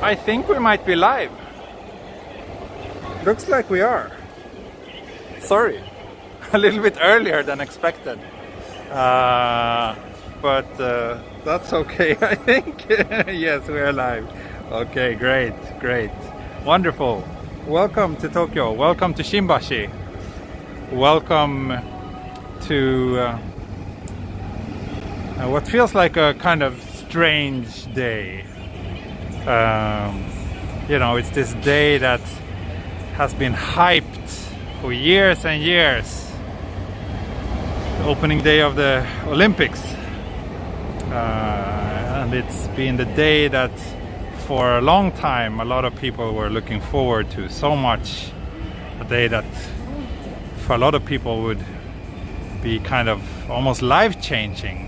I think we might be live. Looks like we are. Sorry, a little bit earlier than expected. But that's okay, I think. Yes, we are live. Okay, great, great. Wonderful. Welcome to Tokyo. Welcome to Shimbashi. Welcome to what feels like a kind of strange day. You know, it's this day that has been hyped for years and years. The opening day of the Olympics. And it's been the day that for a long time a lot of people were looking forward to so much. A day that for a lot of people would be kind of almost life-changing.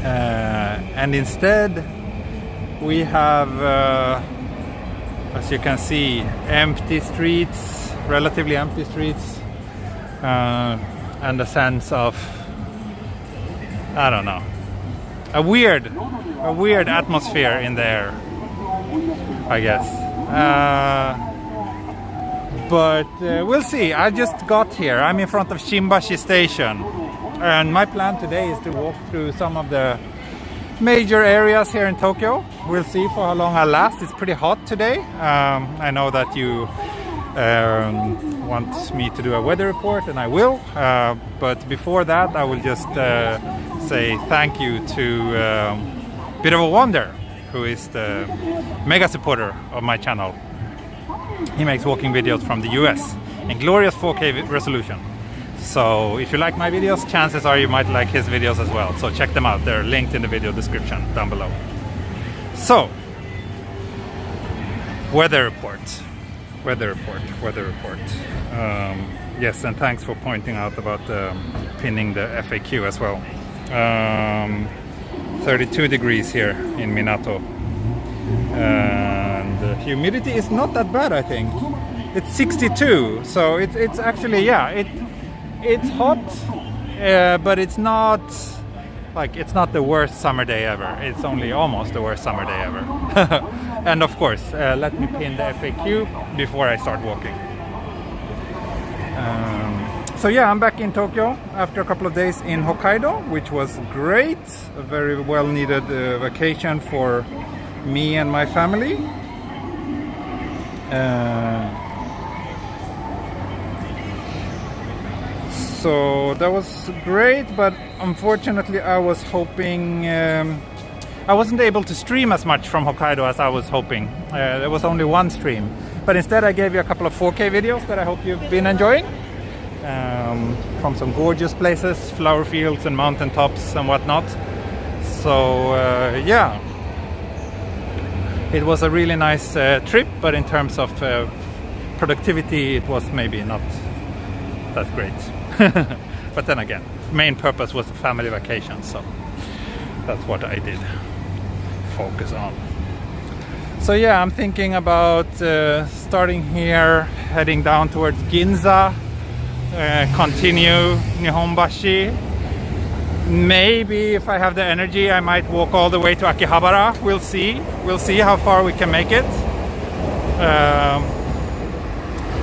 And instead we have, as you can see, empty streets, relatively empty streets, and a sense of, I don't know, a weird atmosphere in the air, I guess. But we'll see. I just got here. I'm in front of Shimbashi Station, and my plan today is to walk through some of the major areas here in Tokyo. We'll see for how long I'll last. It's pretty hot today. I know that you want me to do a weather report, and I will. But before that, I will just say thank you to Bit of a Wonder, who is the mega supporter of my channel. He makes walking videos from the US in glorious 4K resolution. So if you like my videos, chances are you might like his videos as well. So check them out. They're linked in the video description down below. So, weather report. Yes, and thanks for pointing out about pinning the FAQ as well. 32 degrees here in Minato. And the humidity is not that bad, I think. It's 62, so it's actually, yeah, it's hot, but it's not like, it's not the worst summer day ever. It's only almost the worst summer day ever. And of course, let me pin the FAQ before I start walking. So yeah, I'm back in Tokyo after a couple of days in Hokkaido, which was great. A very well needed vacation for me and my family. So that was great, but unfortunately I was hoping I wasn't able to stream as much from Hokkaido as I was hoping. There was only one stream, but instead I gave you a couple of 4K videos that I hope you've been enjoying, from some gorgeous places, flower fields and mountain tops and whatnot. So yeah, it was a really nice trip, but in terms of productivity it was maybe not that great. But then again, main purpose was a family vacation, so that's what I did focus on. So yeah, I'm thinking about starting here, heading down towards Ginza, continue Nihonbashi. Maybe if I have the energy I might walk all the way to Akihabara. We'll see how far we can make it.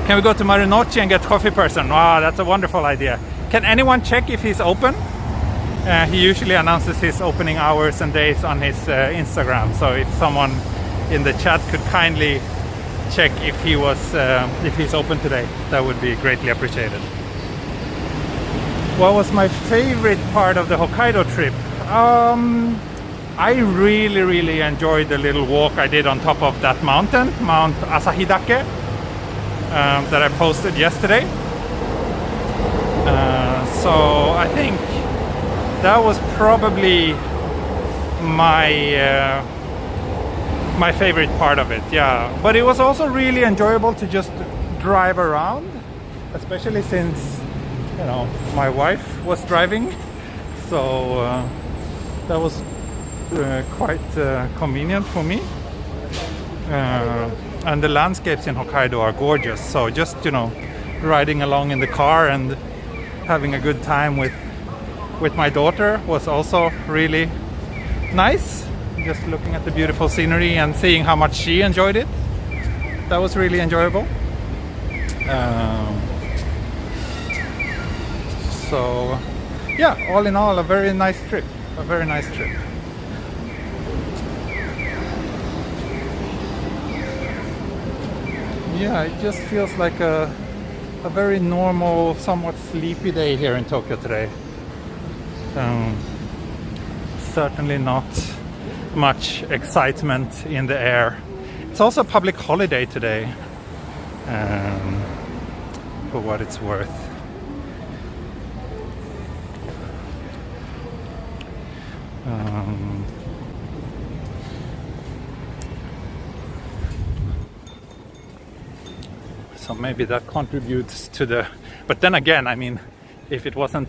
Can we go to Marunouchi and get coffee person? Wow, that's a wonderful idea. Can anyone check if he's open? He usually announces his opening hours and days on his Instagram. So if someone in the chat could kindly check if he's open today, that would be greatly appreciated. What was my favorite part of the Hokkaido trip? I really enjoyed the little walk I did on top of that mountain, Mount Asahidake. That I posted yesterday. So I think that was probably my favorite part of it, yeah. But it was also really enjoyable to just drive around, especially since, you know, my wife was driving. So that was quite convenient for me. And the landscapes in Hokkaido are gorgeous, so just, you know, riding along in the car and having a good time with my daughter was also really nice. just looking at the beautiful scenery and seeing how much she enjoyed it. That was really enjoyable. So yeah, all in all, a very nice trip. Yeah, it just feels like a very normal, somewhat sleepy day here in Tokyo today. Certainly not much excitement in the air. It's also a public holiday today, for what it's worth. So maybe that contributes to the... But then again, I mean, if it wasn't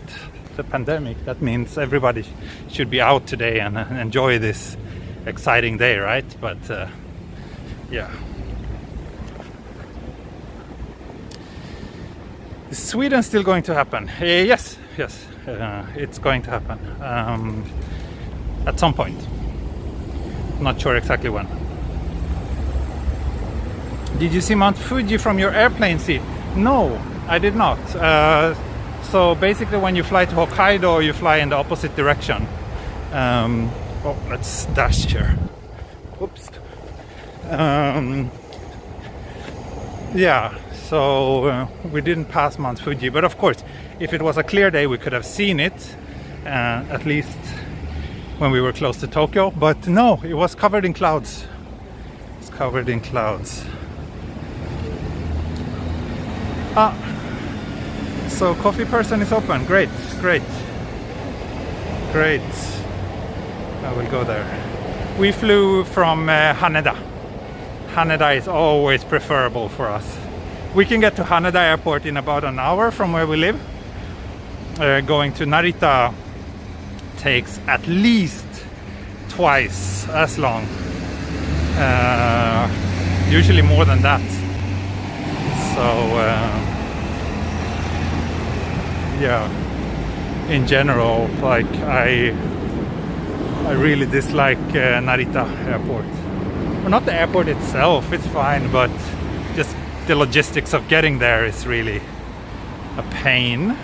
the pandemic, that means everybody should be out today and enjoy this exciting day, right? But yeah. Is Sweden still going to happen? Yes, it's going to happen at some point. Not sure exactly when. Did you see Mount Fuji from your airplane seat? No, I did not. So basically when you fly to Hokkaido, you fly in the opposite direction. Oh, let's dash here. Oops. Yeah, so we didn't pass Mount Fuji. But of course, if it was a clear day, we could have seen it. At least when we were close to Tokyo. But no, it was covered in clouds. It's covered in clouds. So coffee person is open. Great. I will go there. We flew from Haneda. Haneda is always preferable for us. We can get to Haneda airport in about an hour from where we live. Going to Narita takes at least twice as long. Usually more than that. So yeah, in general, like I really dislike Narita airport. Well, not the airport itself, it's fine, but just the logistics of getting there is really a pain.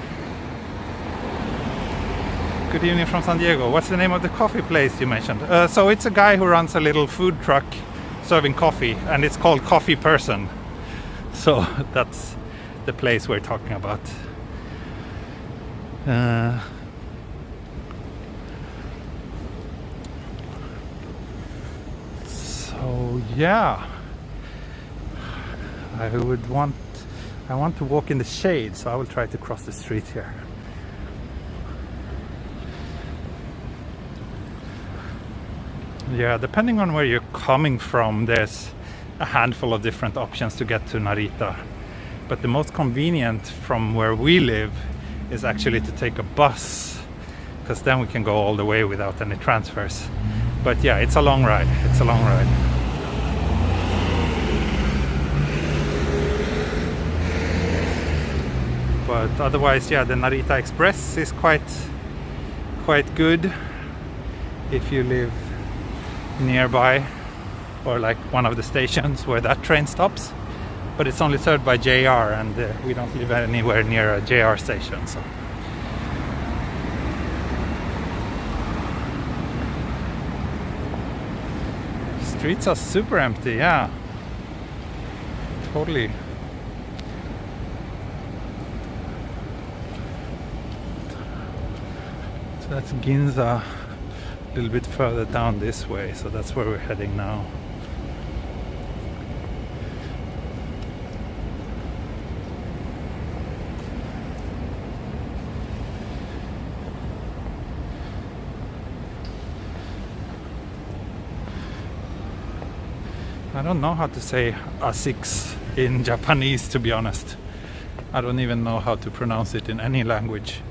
Good evening from San Diego. What's the name of the coffee place you mentioned? So it's a guy who runs a little food truck serving coffee, and it's called Coffee Person. So that's the place we're talking about. So yeah, I want to walk in the shade, so I will try to cross the street here. Yeah, depending on where you're coming from, there's a handful of different options to get to Narita. But the most convenient from where we live is actually to take a bus, because then we can go all the way without any transfers. But yeah, it's a long ride. But otherwise, yeah, the Narita Express is quite good if you live nearby, or like one of the stations where that train stops. But it's only served by JR, and we don't live anywhere near a JR station. So streets are super empty. Yeah, totally. So that's Ginza, a little bit further down this way. So that's where we're heading now. I don't know how to say A6 in Japanese, to be honest. I don't even know how to pronounce it in any language.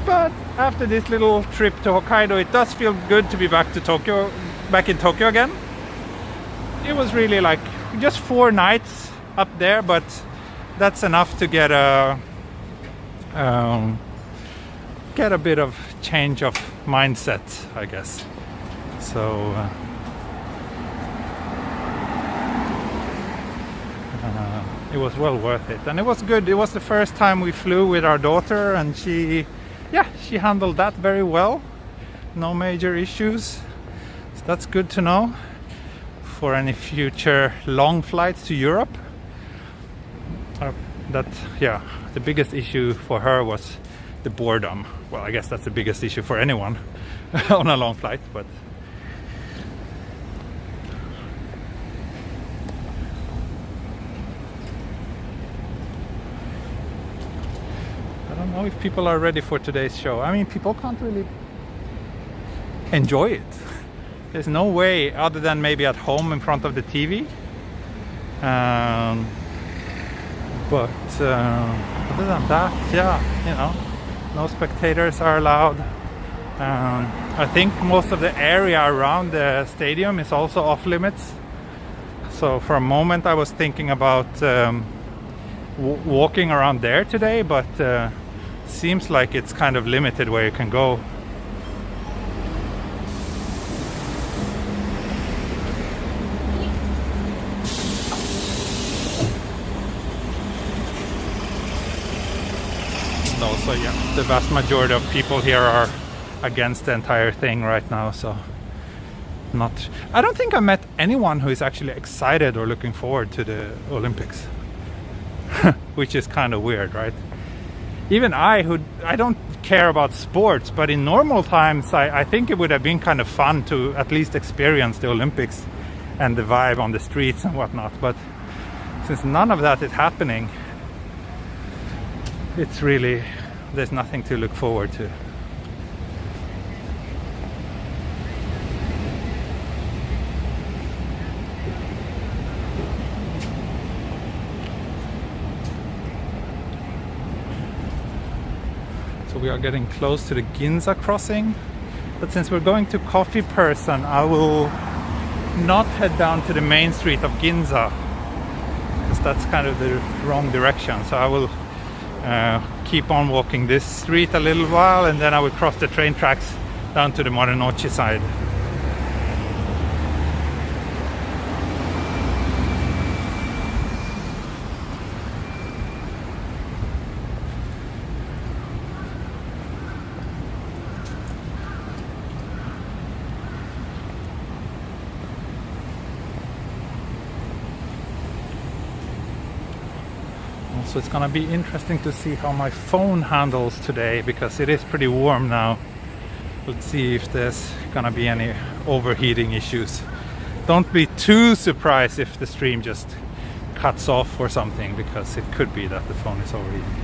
But after this little trip to Hokkaido, it does feel good to be back in Tokyo again. It was really like just 4 nights up there, but that's enough to get a get a bit of change of mindset, I guess. So it was well worth it, and it was good. It was the first time we flew with our daughter, and she handled that very well. No major issues. So that's good to know for any future long flights to Europe. The biggest issue for her was the boredom. Well, I guess that's the biggest issue for anyone on a long flight, but I don't know if people are ready for today's show. I mean, people can't really enjoy it. There's no way other than maybe at home in front of the TV. But other than that, no spectators are allowed. I think most of the area around the stadium is also off limits. So for a moment I was thinking about walking around there today, but seems like it's kind of limited where you can go. So yeah, the vast majority of people here are against the entire thing right now, so I don't think I met anyone who is actually excited or looking forward to the Olympics. Which is kind of weird, right? Even I don't care about sports, but in normal times I think it would have been kind of fun to at least experience the Olympics and the vibe on the streets and whatnot, but since none of that is happening, it's really, there's nothing to look forward to. So we are getting close to the Ginza crossing, but since we're going to Coffee Person, I will not head down to the main street of Ginza, because that's kind of the wrong direction. So I will keep on walking this street a little while, and then I will cross the train tracks down to the Marunouchi side. So it's gonna be interesting to see how my phone handles today, because it is pretty warm now. Let's see if there's gonna be any overheating issues. Don't be too surprised if the stream just cuts off or something, because it could be that the phone is overheating.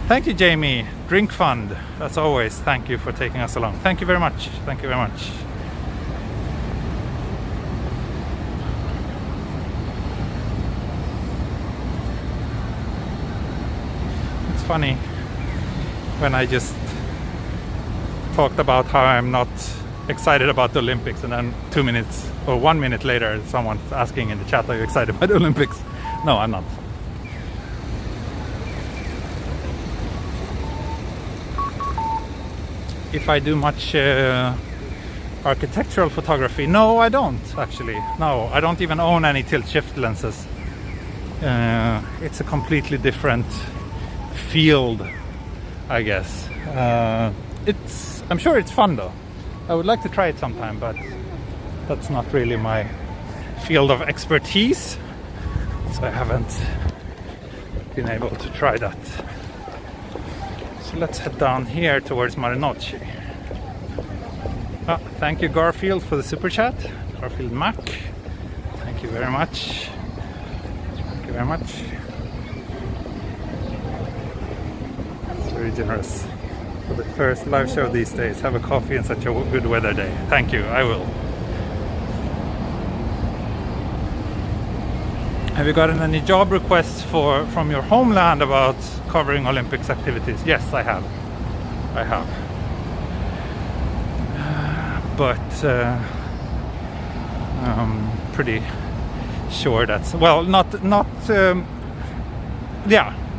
Thank you, Jamie. Drink Fund, as always, thank you for taking us along. Thank you very much. Thank you very much. Funny when I just talked about how I'm not excited about the Olympics, and then 2 minutes or 1 minute later someone's asking in the chat, are you excited about the Olympics? No, I'm not. If I do much architectural photography, no, I don't actually. No, I don't even own any tilt shift lenses. It's a completely different field, I guess. I'm sure it's fun though. I would like to try it sometime, but that's not really my field of expertise, so I haven't been able to try that. So let's head down here towards Marunouchi. Thank you, Garfield, for the super chat. Garfield Mac, thank you very much. Thank you very much. Very generous for the first live show these days. Have a coffee in such a good weather day. Thank you, I will. Have you gotten any job requests from your homeland about covering Olympics activities? Yes, I have. But I'm pretty sure that's, well, not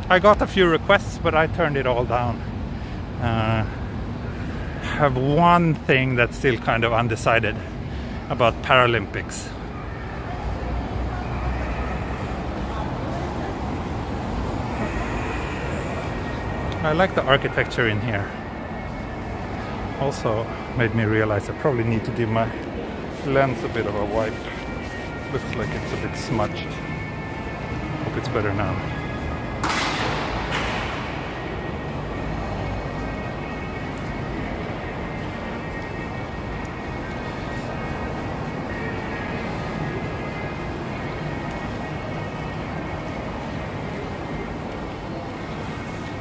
I got a few requests, but I turned it all down. Have one thing that's still kind of undecided about Paralympics. I like the architecture in here. Also made me realize I probably need to give my lens a bit of a wipe. Looks like it's a bit smudged. Hope it's better now.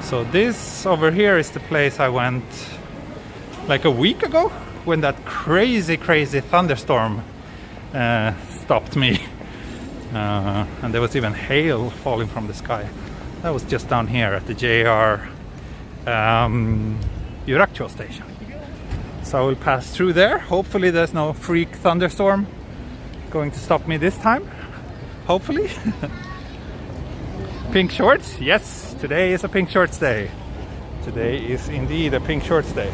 So this over here is the place I went like a week ago when that crazy thunderstorm stopped me. And there was even hail falling from the sky. That was just down here at the JR Hirocho Station. So I will pass through there. Hopefully there's no freak thunderstorm going to stop me this time. Hopefully. Pink shorts? Yes, today is a pink shorts day. Today is indeed a pink shorts day.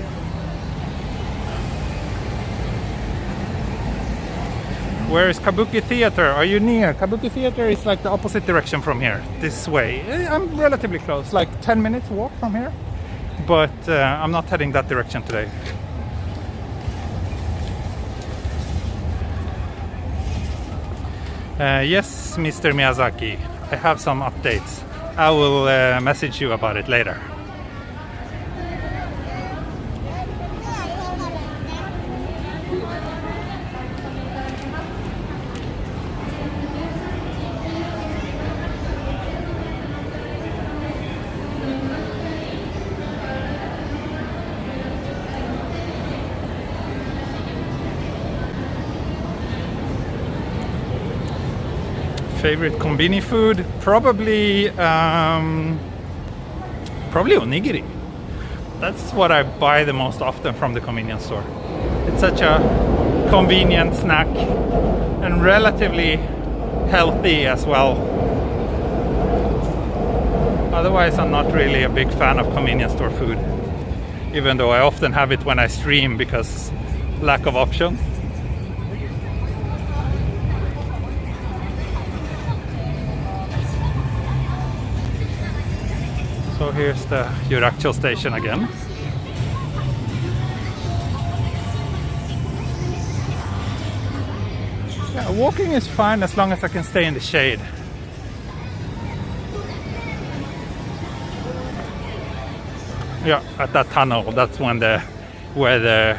Where is Kabuki Theater? Are you near? Kabuki Theater is like the opposite direction from here, this way. I'm relatively close, like 10 minutes walk from here. But I'm not heading that direction today. Yes, Mr. Miyazaki, I have some updates. I will message you about it later. Favorite Konbini food? Probably onigiri. That's what I buy the most often from the convenience store. It's such a convenient snack and relatively healthy as well. Otherwise, I'm not really a big fan of convenience store food, even though I often have it when I stream because lack of options. So here's the Hirocho Station again. Yeah, walking is fine as long as I can stay in the shade. Yeah, at that tunnel, that's when where the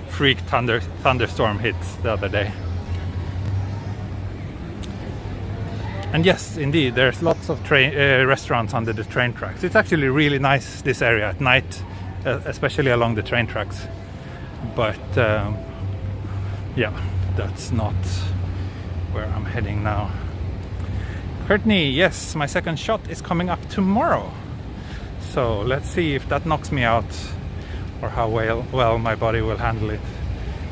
freak thunderstorm hits the other day. And yes, indeed, there's lots of restaurants under the train tracks. It's actually really nice, this area at night, especially along the train tracks. But yeah, that's not where I'm heading now. Courtney, yes, my second shot is coming up tomorrow. So let's see if that knocks me out or how well my body will handle it.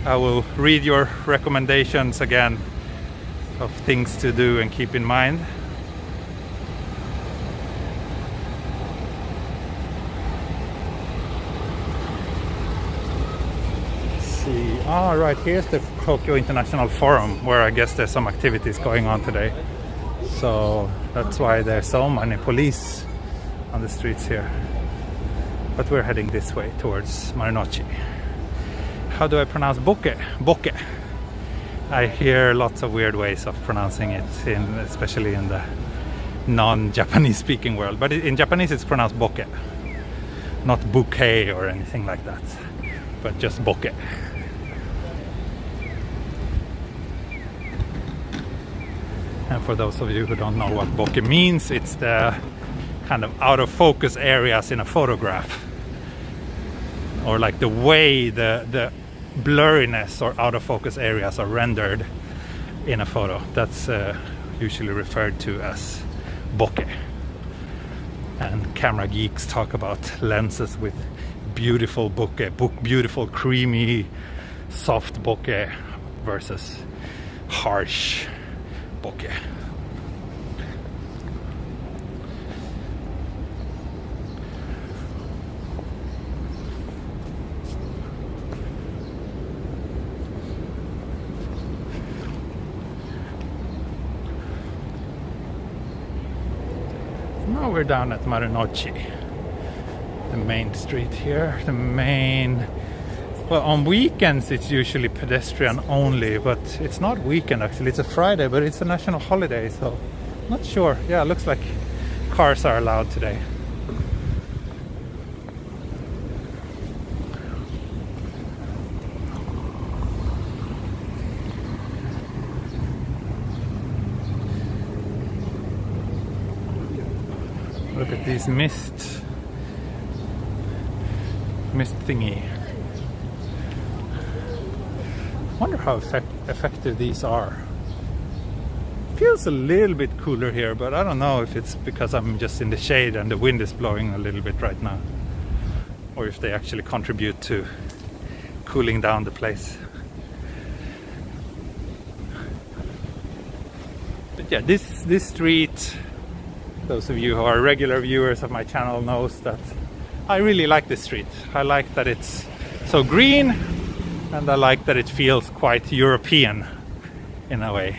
I will read your recommendations again of things to do and keep in mind. Let's see. Ah, right, here's the Tokyo International Forum, where I guess there's some activities going on today. So that's why there's so many police on the streets here. But we're heading this way towards Marunouchi. How do I pronounce Boke? Boke. I hear lots of weird ways of pronouncing it, especially in the non-Japanese speaking world. But in Japanese it's pronounced boke, not bouquet or anything like that, but just boke. And for those of you who don't know what bokeh means, it's the kind of out of focus areas in a photograph, or like the way the blurriness or out of focus areas are rendered in a photo. That's usually referred to as bokeh. And camera geeks talk about lenses with beautiful bokeh, beautiful creamy soft bokeh versus harsh bokeh. Now we're down at Marunouchi, the main street here. Well, on weekends it's usually pedestrian only, but it's not weekend actually. It's a Friday, but it's a national holiday, so not sure. Yeah, it looks like cars are allowed today. Look at these mist thingy. Wonder how effective these are. Feels a little bit cooler here, but I don't know if it's because I'm just in the shade and the wind is blowing a little bit right now, or if they actually contribute to cooling down the place. But yeah, this street, those of you who are regular viewers of my channel knows that I really like this street. I like that it's so green, and I like that it feels quite European in a way.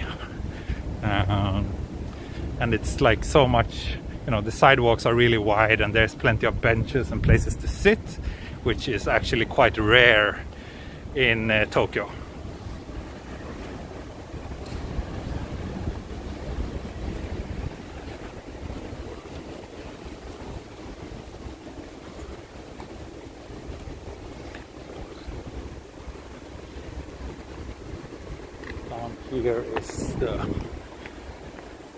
And it's like so much, you know, the sidewalks are really wide and there's plenty of benches and places to sit, which is actually quite rare in Tokyo. Here is the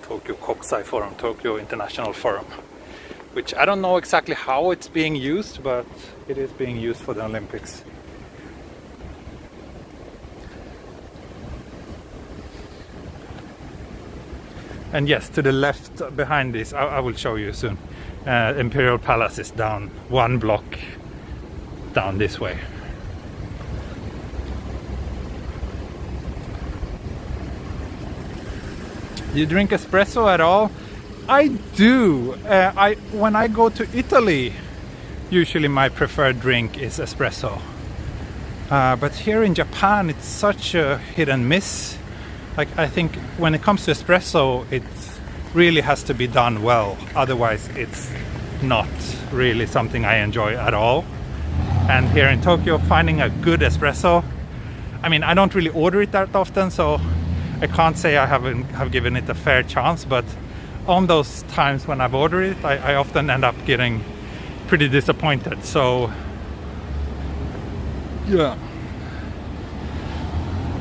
Tokyo Kokusai Forum, Tokyo International Forum, which I don't know exactly how it's being used, but it is being used for the Olympics. And yes, to the left behind this, I will show you soon, Imperial Palace is down one block down this way. Do you drink espresso at all? I do. When I go to Italy, usually my preferred drink is espresso. But here in Japan, it's such a hit and miss. Like, I think when it comes to espresso, it really has to be done well. Otherwise, it's not really something I enjoy at all. And here in Tokyo, finding a good espresso, I mean, I don't really order it that often, so I can't say I have given it a fair chance, but on those times when I've ordered it, I often end up getting pretty disappointed. So yeah,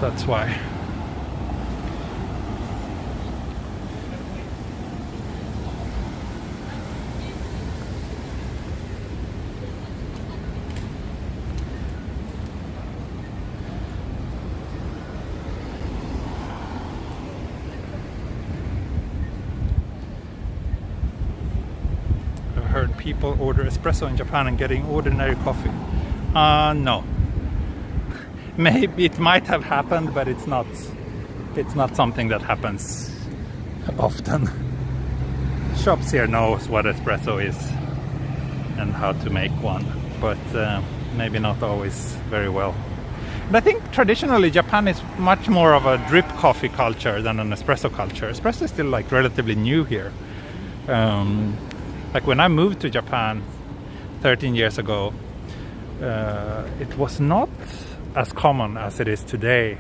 that's why. Heard people order espresso in Japan and getting ordinary coffee. No. Maybe it might have happened, but it's not something that happens often. Shops here knows what espresso is and how to make one, but maybe not always very well. But I think traditionally Japan is much more of a drip coffee culture than an espresso culture. Espresso is still like relatively new here. Like when I moved to Japan 13 years ago, it was not as common as it is today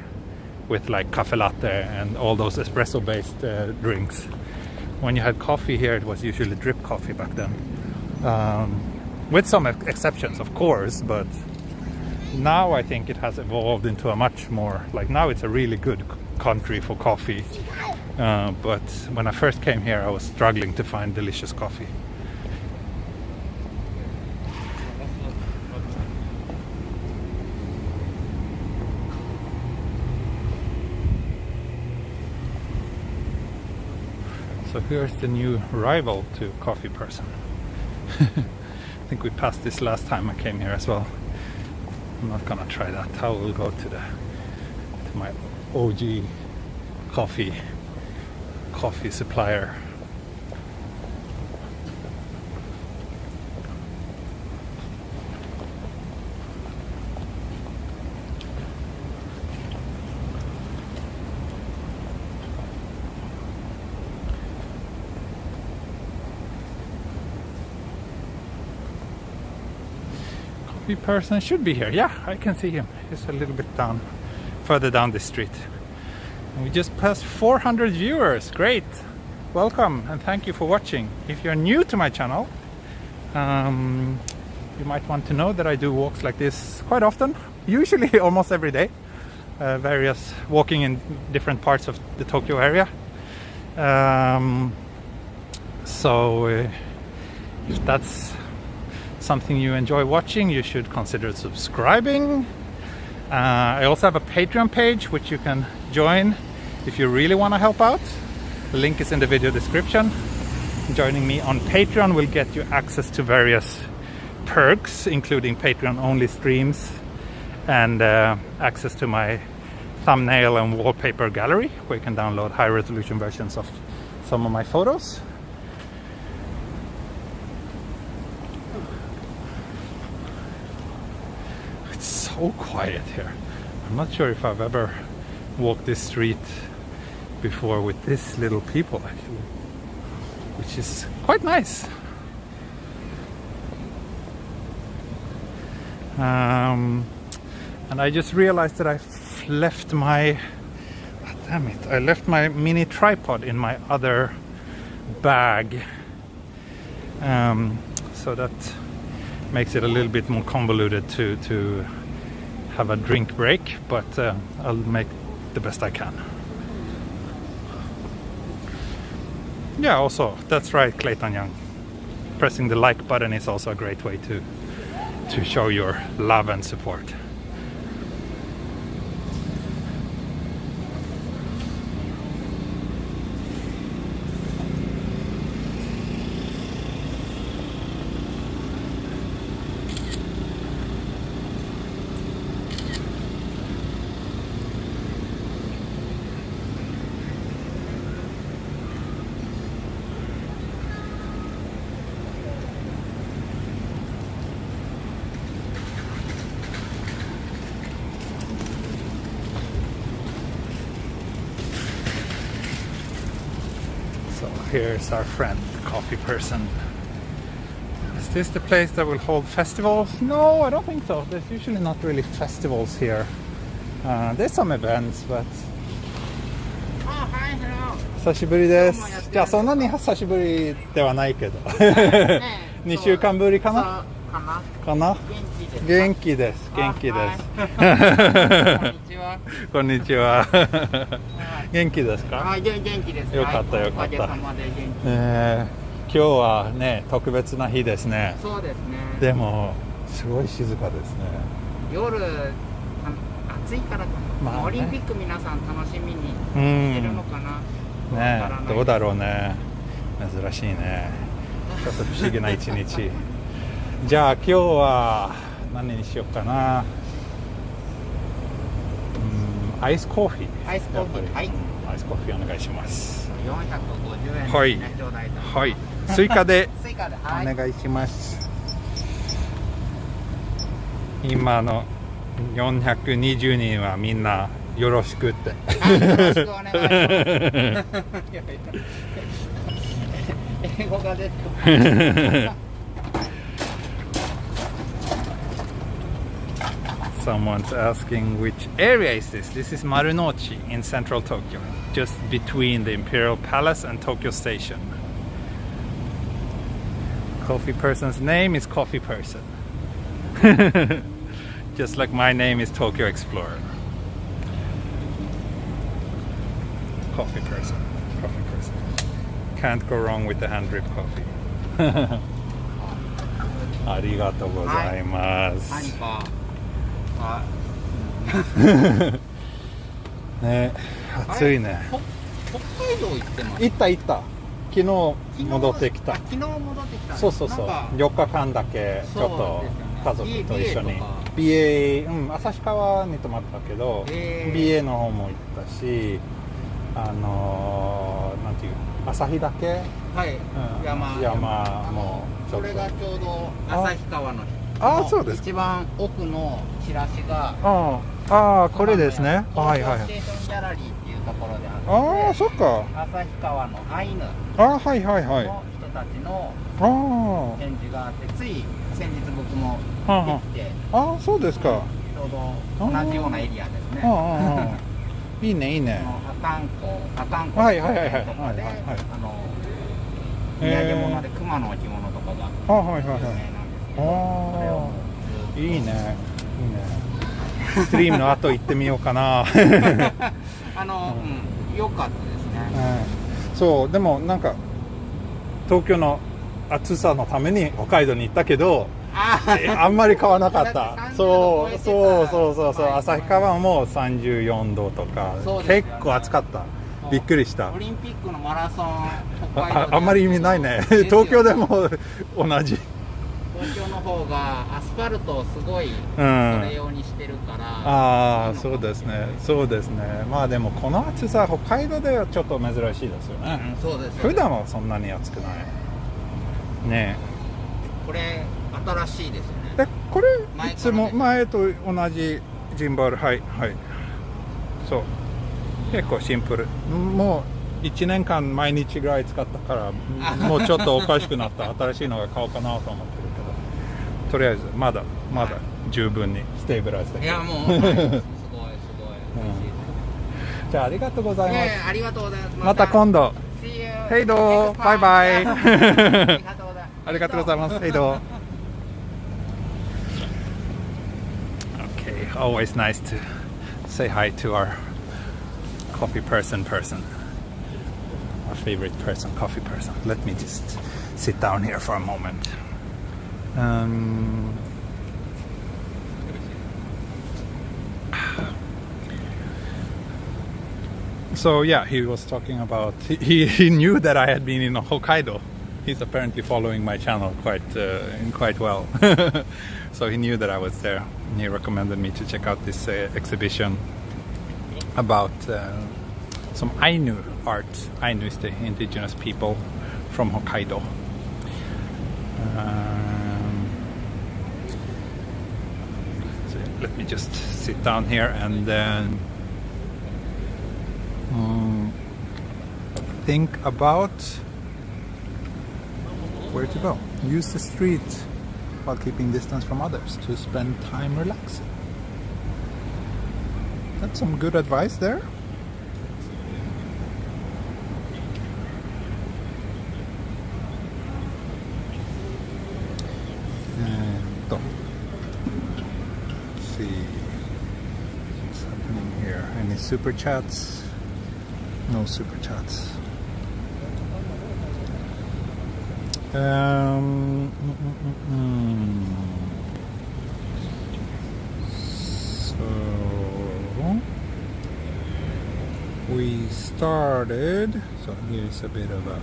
with like cafe latte and all those espresso based drinks. When you had coffee here, it was usually drip coffee back then, with some exceptions of course, but now I think it has evolved into a much more, like now it's a really good country for coffee, but when I first came here I was struggling to find delicious coffee. So here's the new rival to Coffee Person. I think we passed this last time I came here as well. I'm not gonna try that. I will go to my OG coffee supplier. coffee person should be here. Yeah, I can see him. He's a little bit further down the street. And we just passed 400 viewers. Great. Welcome and thank you for watching. If you're new to my channel, you might want to know that I do walks like this quite often, usually almost every day. Various walking in different parts of the Tokyo area. So if that's something you enjoy watching, you should consider subscribing. I also have a Patreon page which you can join if you really want to help out. The link is in the video description. Joining me on Patreon will get you access to various perks, including Patreon only streams and access to my thumbnail and wallpaper gallery, where you can download high resolution versions of some of my photos. It's so quiet here. I'm not sure if I've ever walked this street before with this little people, actually, which is quite nice. And I just realized that I left my I left my mini tripod in my other bag, so that makes it a little bit more convoluted to have a drink break, but I'll make the best I can. Yeah, also, that's right, Clayton Young. Pressing the like button is also a great way to show your love and support. Here's our friend, the coffee person. Is this the place that will hold festivals? No, I don't think so. There's usually not really festivals here. There's some events, but... Oh, hi, hello. 久しぶりです。じゃあそんなに久しぶりではないけど。2週間ぶりかな？かな？元気です。元気です。こんにちは。元気ですか？元気です。よかったよかった。今日はね、特別な日ですね。そうですね。でもすごい静かですね。夜暑いからかな。オリンピック皆さん楽しみにしてるのかな。ね、どうだろうね。珍しいね。ちょっと不思議な一日。じゃあ今日は何にしようかな。アイスコーヒー。アイスコーヒー。はい。アイスコーヒーお願いします。450円。はい。はい。追加で。追加で。お願いします。今の420人はみんなよろしくって。よろしくお願いします。英語が出て。Someone's asking which area is this? This is Marunouchi in central Tokyo, just between the Imperial Palace and Tokyo Station. Coffee person's name is Coffee Person. Just like my name is Tokyo Explorer. Coffee Person. Coffee Person. Can't go wrong with the hand drip coffee. ありがとうございます。ね、暑いね。北海道行ってます。行った昨日戻ってきた。昨日戻ってきた。そう4日間だけちょっと家族と一緒に BA、旭川に泊まったけど、BA の方も行ったし、なんていう旭岳、はい、山もちょっと、これがちょうど旭川のそうです。一番奥のチラシがこれですね。はいはい。ステーションギャラリーっていうところであって、そっか。旭川のアイヌはいはいはい。の人たちのあ展示があって、つい先日僕もあ、は行ってあ、あ、そうですか。ちょうど同じようなエリアですね。いいね、いいね。阿寒湖はいはいはいはいとかで、はいはい。土産物で熊の置物とかがあ、はいはいはい。有名なんですけど、それをもういいね、いいね。ストリームの後行ってみようかな。良かったですね。そう、でもなんか東京の暑さのために北海道に行ったけど、あんまり変わらなかった。そう、旭川も34度とか、結構暑かった。びっくりした。オリンピックのマラソン、北海道で あんまり意味ないね。東京でも同じ。東京の方がアスファルトをすごいそれ用にしてるから、ああ、そうですね、そうですね。まあでもこの暑さ、北海道ではちょっと珍しいですよね。そうです。普段はそんなに暑くないね。これ新しいですよね。でこれいつも前と同じジンバル、はいはい、そう、結構シンプル。もう1年間毎日ぐらい使ったからもうちょっとおかしくなった。新しいのが買おうかなと思ってるけど、とりあえずまだ十分にステーブライズできる。いやもう、すごい嬉しい。じゃあありがとうございます。ありがとうございます。また今度。ヘイドー、バイバイ。ありがとうございます。ヘイドー。Okay, always nice to say hi to our coffee person. Our favorite person, coffee person. Let me just sit down here for a moment. So yeah, he was talking about he knew that I had been in Hokkaido. He's apparently following my channel quite well. So he knew that I was there, and he recommended me to check out this exhibition about some Ainu art. Ainu is the indigenous people from Hokkaido. So let me just sit down here and then think about where to go. Use the street while keeping distance from others to spend time relaxing. That's some good advice there. Let's see what's happening here. Any super chats? No super chats. So we started. So here's a bit of a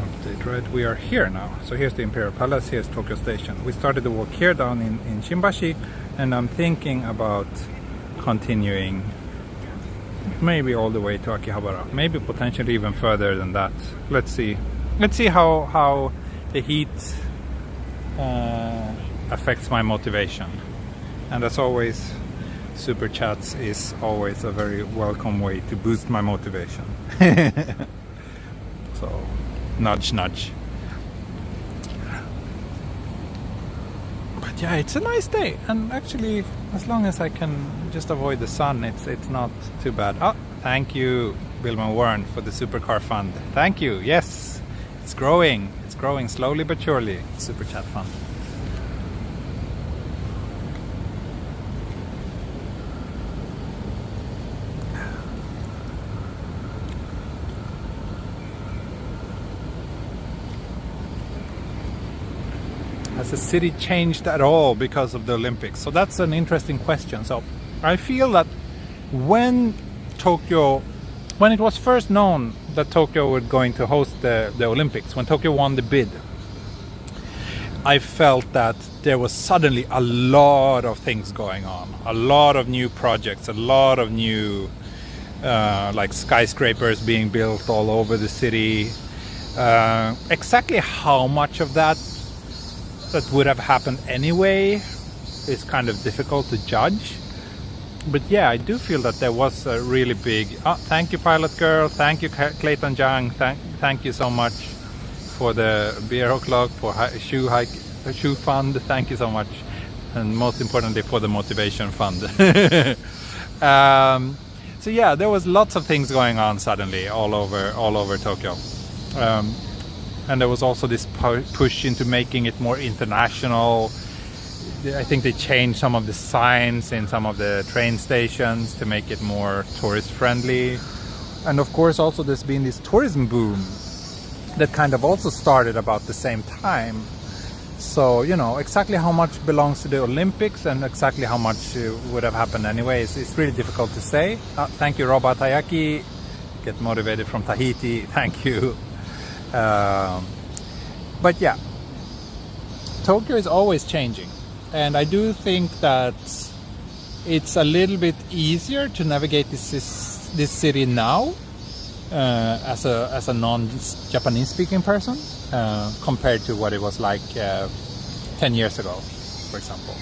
update, right? We are here now. So here's the Imperial Palace. Here's Tokyo Station. We started the walk here down in Shimbashi, and I'm thinking about continuing maybe all the way to Akihabara, maybe potentially even further than that. Let's see how the heat affects my motivation. And as always, super chats is always a very welcome way to boost my motivation. So nudge nudge. But yeah, it's a nice day, and actually as long as I can just avoid the sun, it's not too bad. Oh, thank you, Bilman Warren, for the supercar fund. Thank you. Yes, it's growing slowly but surely. Super chat fund. Has the city changed at all because of the Olympics? So that's an interesting question. So I feel that when it was first known that Tokyo was going to host the Olympics, when Tokyo won the bid, I felt that there was suddenly a lot of things going on, a lot of new projects, a lot of new like skyscrapers being built all over the city. Exactly how much of that would have happened anyway is kind of difficult to judge. But yeah, I do feel that there was a really big... thank you, Pilot Girl. Thank you, Clayton Jang. Thank you so much for the beer o'clock, for shoe fund. Thank you so much, and most importantly for the motivation fund. So yeah, there was lots of things going on suddenly all over Tokyo, and there was also this push into making it more international. I think they changed some of the signs in some of the train stations to make it more tourist friendly. And of course also there's been this tourism boom that kind of also started about the same time. So, you know, exactly how much belongs to the Olympics and exactly how much would have happened anyways, it's really difficult to say. Thank you, Roba Tayaki. Get motivated from Tahiti. Thank you. But yeah, Tokyo is always changing. And I do think that it's a little bit easier to navigate this city now as a non-Japanese speaking person compared to what it was like 10 years ago, for example.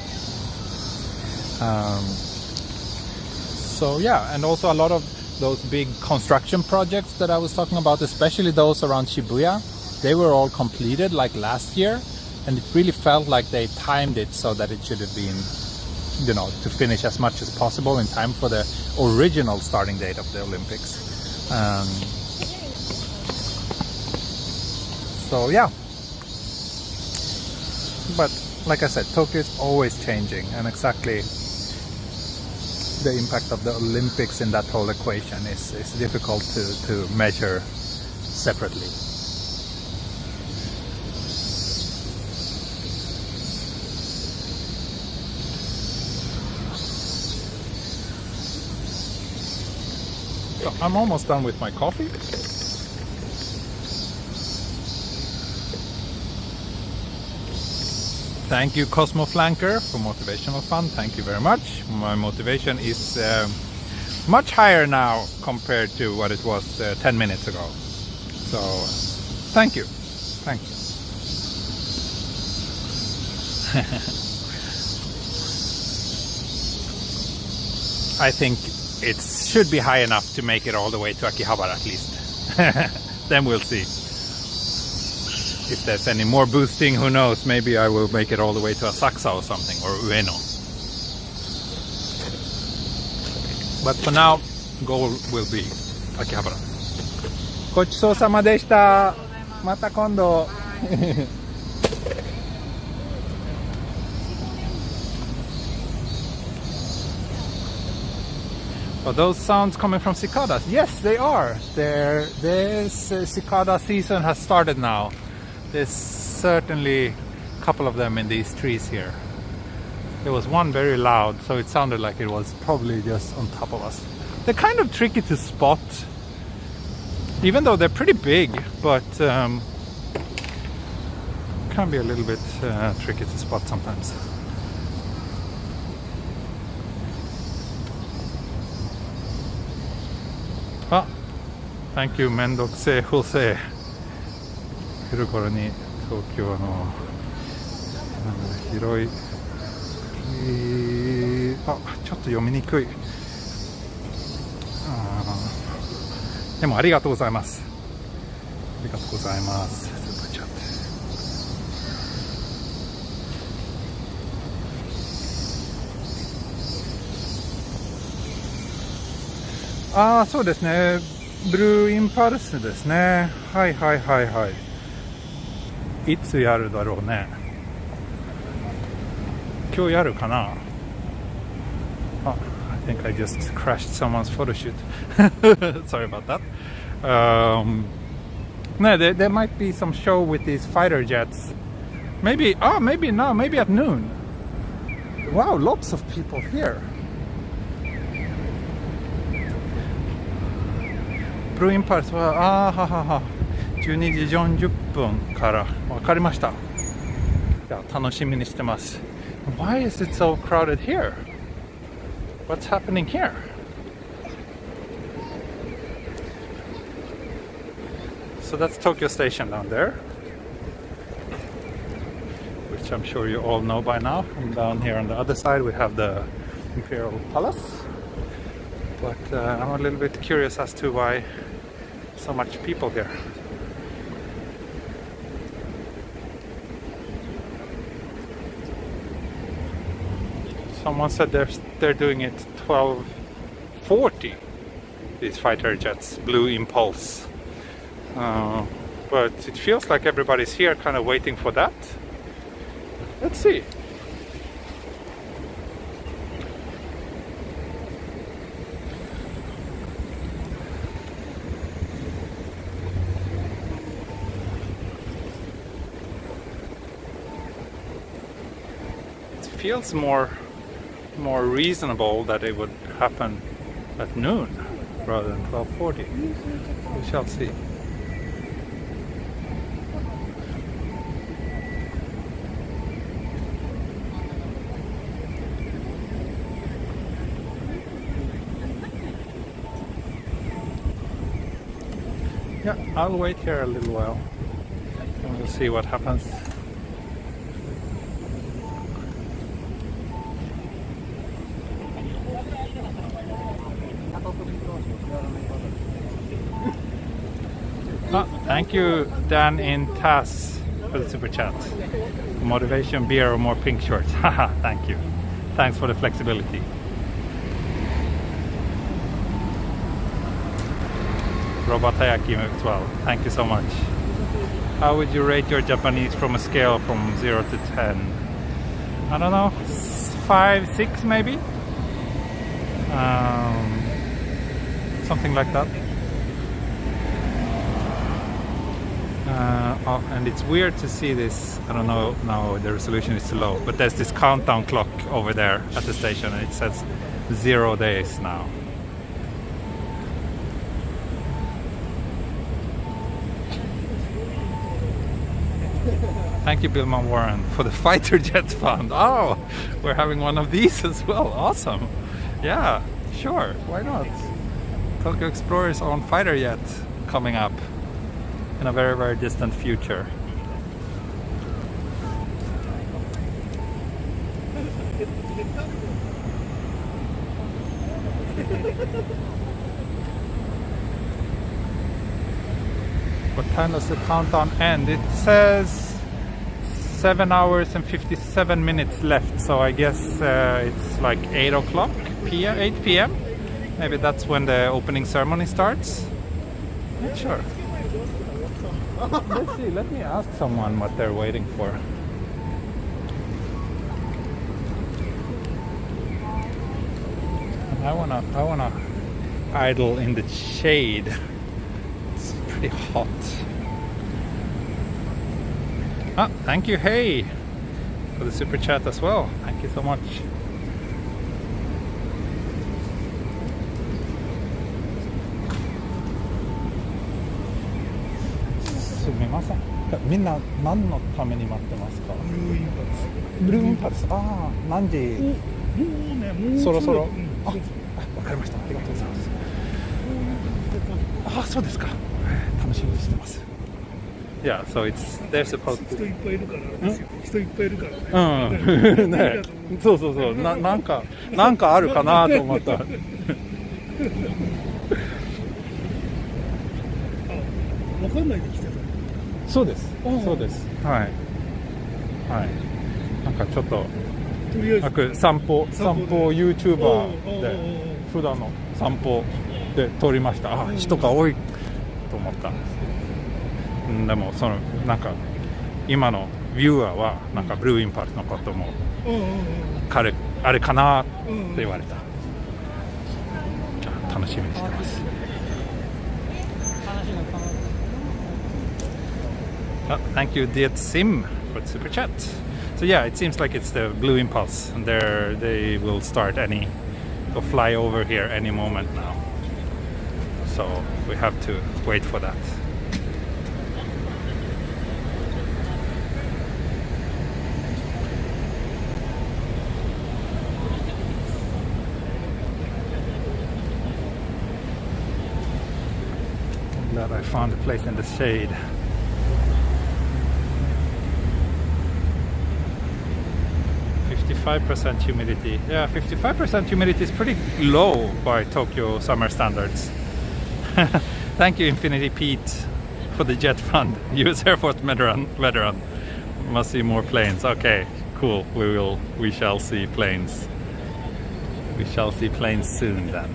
So yeah, and also a lot of those big construction projects that I was talking about, especially those around Shibuya, they were all completed like last year, and it really felt like they timed it so that it should have been, you know, to finish as much as possible in time for the original starting date of the Olympics. So yeah, but like I said, Tokyo is always changing, and exactly the impact of the Olympics in that whole equation is difficult to measure separately. So I'm almost done with my coffee. Thank you, Cosmo Flanker, for motivational fun. Thank you very much. My motivation is much higher now compared to what it was 10 minutes ago. So thank you. Thank you. I think it should be high enough to make it all the way to Akihabara at least. Then we'll see. If there's any more boosting, who knows, maybe I will make it all the way to Asakusa or something, or Ueno. But for now, goal will be Akihabara. ごちそうさまでした。また今度。Are those sounds coming from cicadas? Yes, they are. This cicada season has started now. There's certainly a couple of them in these trees here. There was one very loud, so it sounded like it was probably just on top of us. They're kind of tricky to spot, even though they're pretty big, but can be a little bit tricky to spot sometimes. Ah, thank you, Mendokse Jose. 来る頃に東京の広い、あ、ちょっと読みにくい。でもありがとうございます。ありがとうございます。スーパーチャット。ああ、そうですね。ブルーインパルスですね。はいはいはいはい。いつやるだろうね。今日やるかな。あ、I think I just crashed someone's photo shoot. Sorry about that. No, there might be some show with these fighter jets. Maybe, maybe now, maybe at noon. Wow, lots of people here. ブルーインパルスは、ははは。12時40分から分かりました。じゃあ楽しみにしてます。Why is it so crowded here? What's happening here? So that's Tokyo Station down there, which I'm sure you all know by now. And down here on the other side we have the Imperial Palace. But I'm a little bit curious as to why so much people here. Someone said they're doing it 12:40. These fighter jets, Blue Impulse. But it feels like everybody's here, kind of waiting for that. Let's see. Feels more reasonable that it would happen at noon rather than 12:40. We shall see. Yeah, I'll wait here a little while and we'll see what happens. Thank you, Dan in TAS, for the super chat. Motivation, beer, or more pink shorts. Haha, thank you. Thanks for the flexibility. Robatayaki as well. Thank you so much. How would you rate your Japanese from a scale from 0 to 10? I don't know, 5, 6 maybe? Something like that. And it's weird to see this. I don't know, now the resolution is too low, but there's this countdown clock over there at the station and it says 0 days now. Thank you, Billman Warren, for the fighter jet fund. Oh, we're having one of these as well. Awesome. Yeah, sure, why not? Tokyo Explorer's own fighter jet coming up in a very, very distant future. What time does the countdown end? It says 7 hours and 57 minutes left, so I guess it's like 8 o'clock p.m., 8 p.m. Maybe that's when the opening ceremony starts. Not sure. Let's see, let me ask someone what they're waiting for. I wanna idle in the shade. It's pretty hot. Ah, thank you, hey, for the super chat as well. Thank you so much. Sumimasen. みんな何のために待ってますか？ブルーインパルス。ああ、何時？そろそろ。あ、わかりました。ありがとうございます。あ、そうですか。楽しみにしてます。Yeah, so it's they're supposed to. 人いっぱいいるからですよ。人いっぱいいるからね。うん。ね。そうそうそう。なんかあるかなと思った。わかんないで来てた。そうです。そうです。はい。はい。なんかちょっと散歩 YouTuber で普段の散歩で撮りました。あ、人が多いと思ったんです。でもそのなんか今のビューアーはなんかブルーインパルスのことも彼あれかなって言われた。楽しみにしてます。Thank you, Diet Sim, for the super chat. So yeah, it seems like it's the Blue Impulse, and they will start or fly over here any moment now. So we have to wait for that. Glad I found a place in the shade. .5% humidity. Yeah, 55% humidity is pretty low by Tokyo summer standards. Thank you, Infinity Pete, for the jet fund. US Air Force veteran. Must see more planes. Okay, cool. We shall see planes We shall see planes soon then.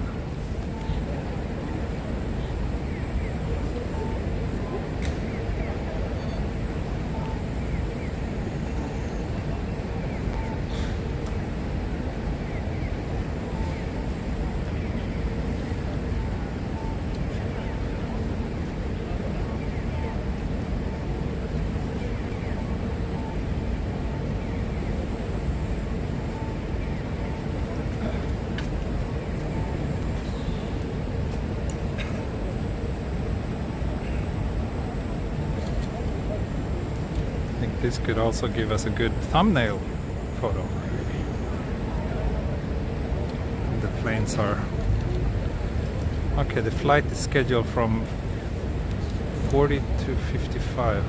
This could also give us a good thumbnail photo. The planes are... Okay, the flight is scheduled from 40 to 55.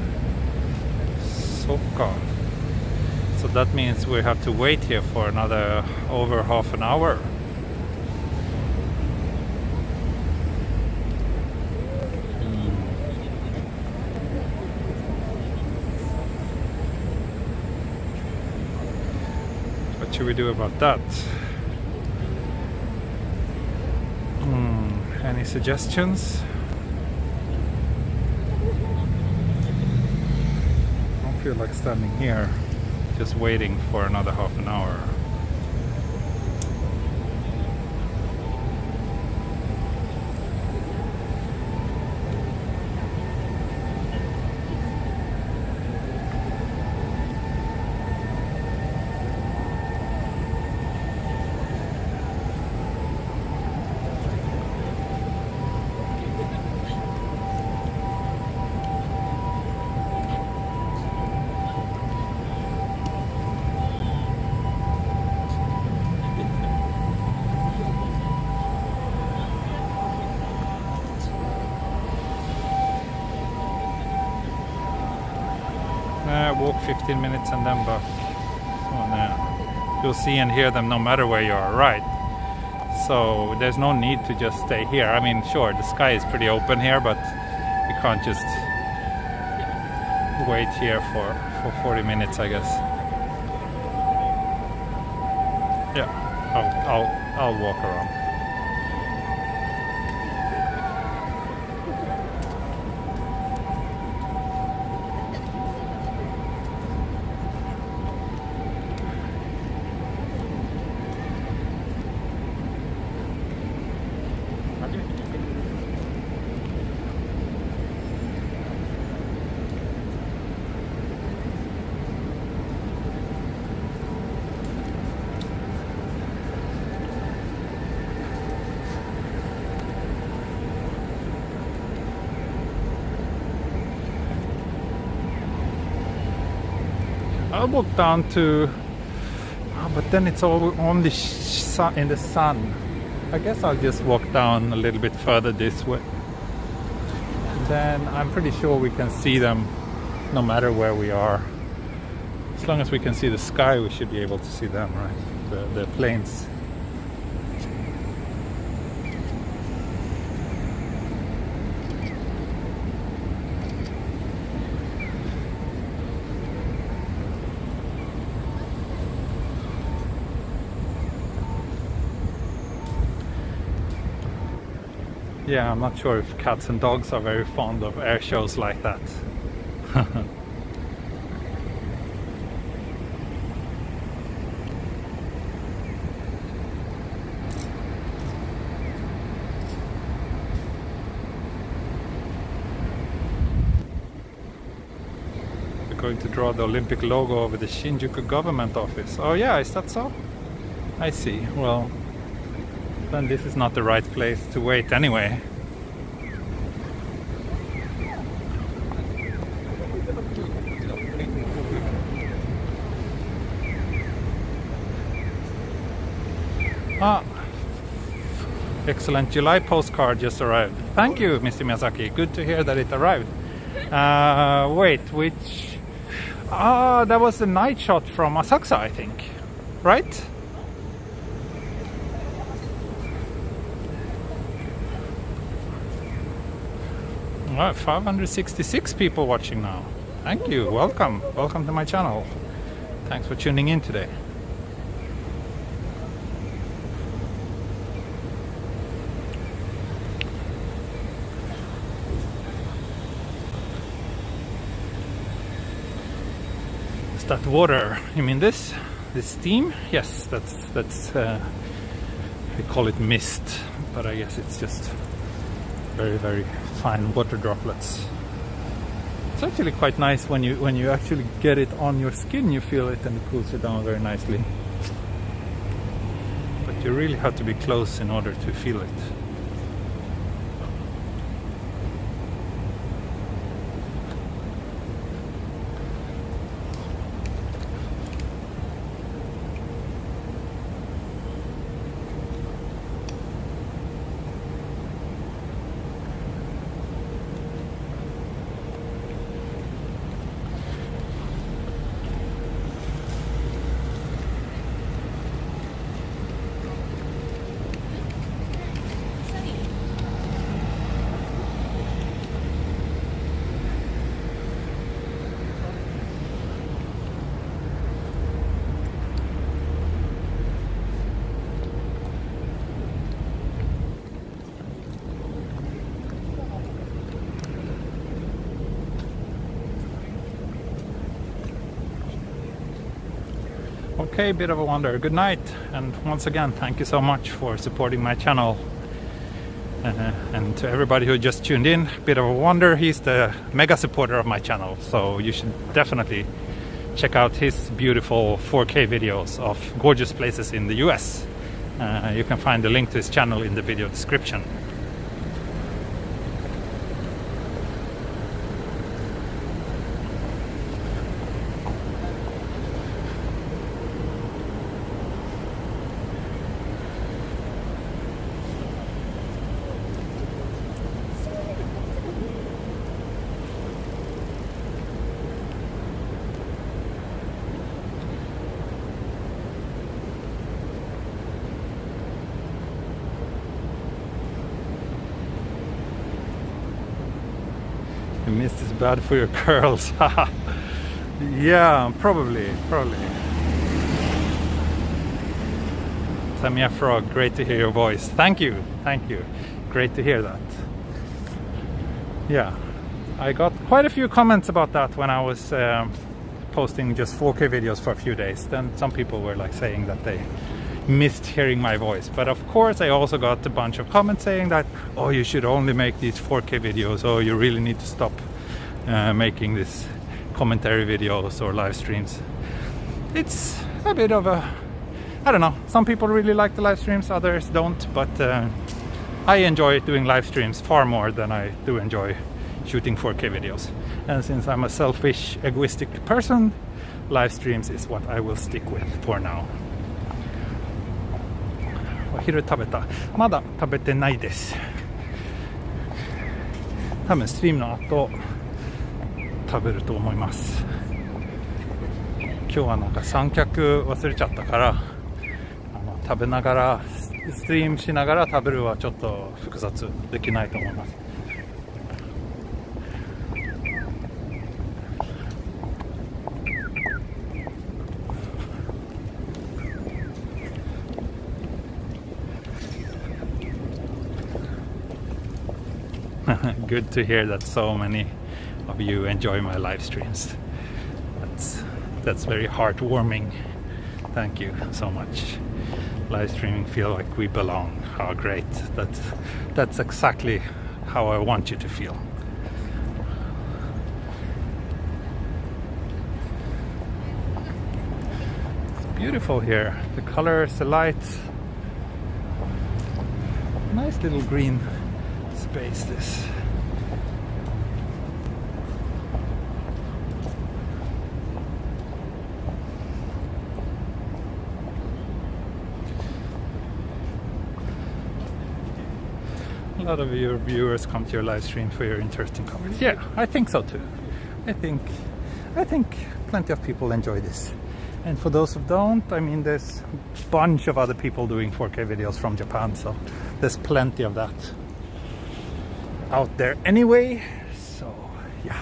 Soka. So that means we have to wait here for another over half an hour. What should we do about that? Any suggestions? I don't feel like standing here just waiting for another half an hour. Walk 15 minutes and then back. You'll see and hear them no matter where you are, right? So there's no need to just stay here. I mean, sure, the sky is pretty open here, but we can't just wait here for 40 minutes, I guess. Yeah, I'll walk around. I'll walk down to, but then it's all on the in the sun. I guess I'll just walk down a little bit further this way. Then I'm pretty sure we can see them no matter where we are. As long as we can see the sky, we should be able to see them, right? The planes. Yeah, I'm not sure if cats and dogs are very fond of air shows like that. They're going to draw the Olympic logo over the Shinjuku government office. Oh yeah, is that so? I see. Well, then this is not the right place to wait anyway. Ah, excellent July postcard just arrived. Thank you, Mr. Miyazaki. Good to hear that it arrived. Wait, which... Ah, that was the night shot from Asakusa, I think. Right? Well, 566 people watching now. Thank you. Welcome. Welcome to my channel. Thanks for tuning in today. that water? You mean this steam? Yes, that's we call it mist, but I guess it's just very, very fine water droplets. It's actually quite nice when you actually get it on your skin. You feel it and it cools you down very nicely. But you really have to be close in order to feel it. Okay, bit of a wonder. Good night, and once again, thank you so much for supporting my channel. And to everybody who just tuned in, bit of a wonder, he's the mega supporter of my channel, so you should definitely check out his beautiful 4K videos of gorgeous places in the US. You can find the link to his channel in the video description. Mist is bad for your curls. Yeah, probably. Tamia Frog, great to hear your voice. Thank you. Great to hear that. Yeah, I got quite a few comments about that when I was posting just 4K videos for a few days. Then some people were like saying that they missed hearing my voice, but of course I also got a bunch of comments saying that, oh, you should only make these 4K videos, or you really need to stop making these commentary videos or live streams. It's a bit of a, I don't know, some people really like the live streams, others don't, but I enjoy doing live streams far more than I do enjoy shooting 4K videos. And since I'm a selfish, egoistic person, live streams is what I will stick with for now. お昼食べた？まだ食べてないです。多分ストリームの後食べると思います。今日はなんか三脚忘れちゃったから食べながらストリームしながら食べるはちょっと複雑できないと思います。Good to hear that so many of you enjoy my live streams. That's very heartwarming. Thank you so much. Live streaming feel like we belong. How great. That's exactly how I want you to feel. It's beautiful here. The colors, the lights. Nice little green space this. A lot of your viewers come to your live stream for your interesting comments. Yeah, I think so too. I think plenty of people enjoy this. And for those who don't, I mean, there's a bunch of other people doing 4K videos from Japan, so there's plenty of that out there anyway. So yeah.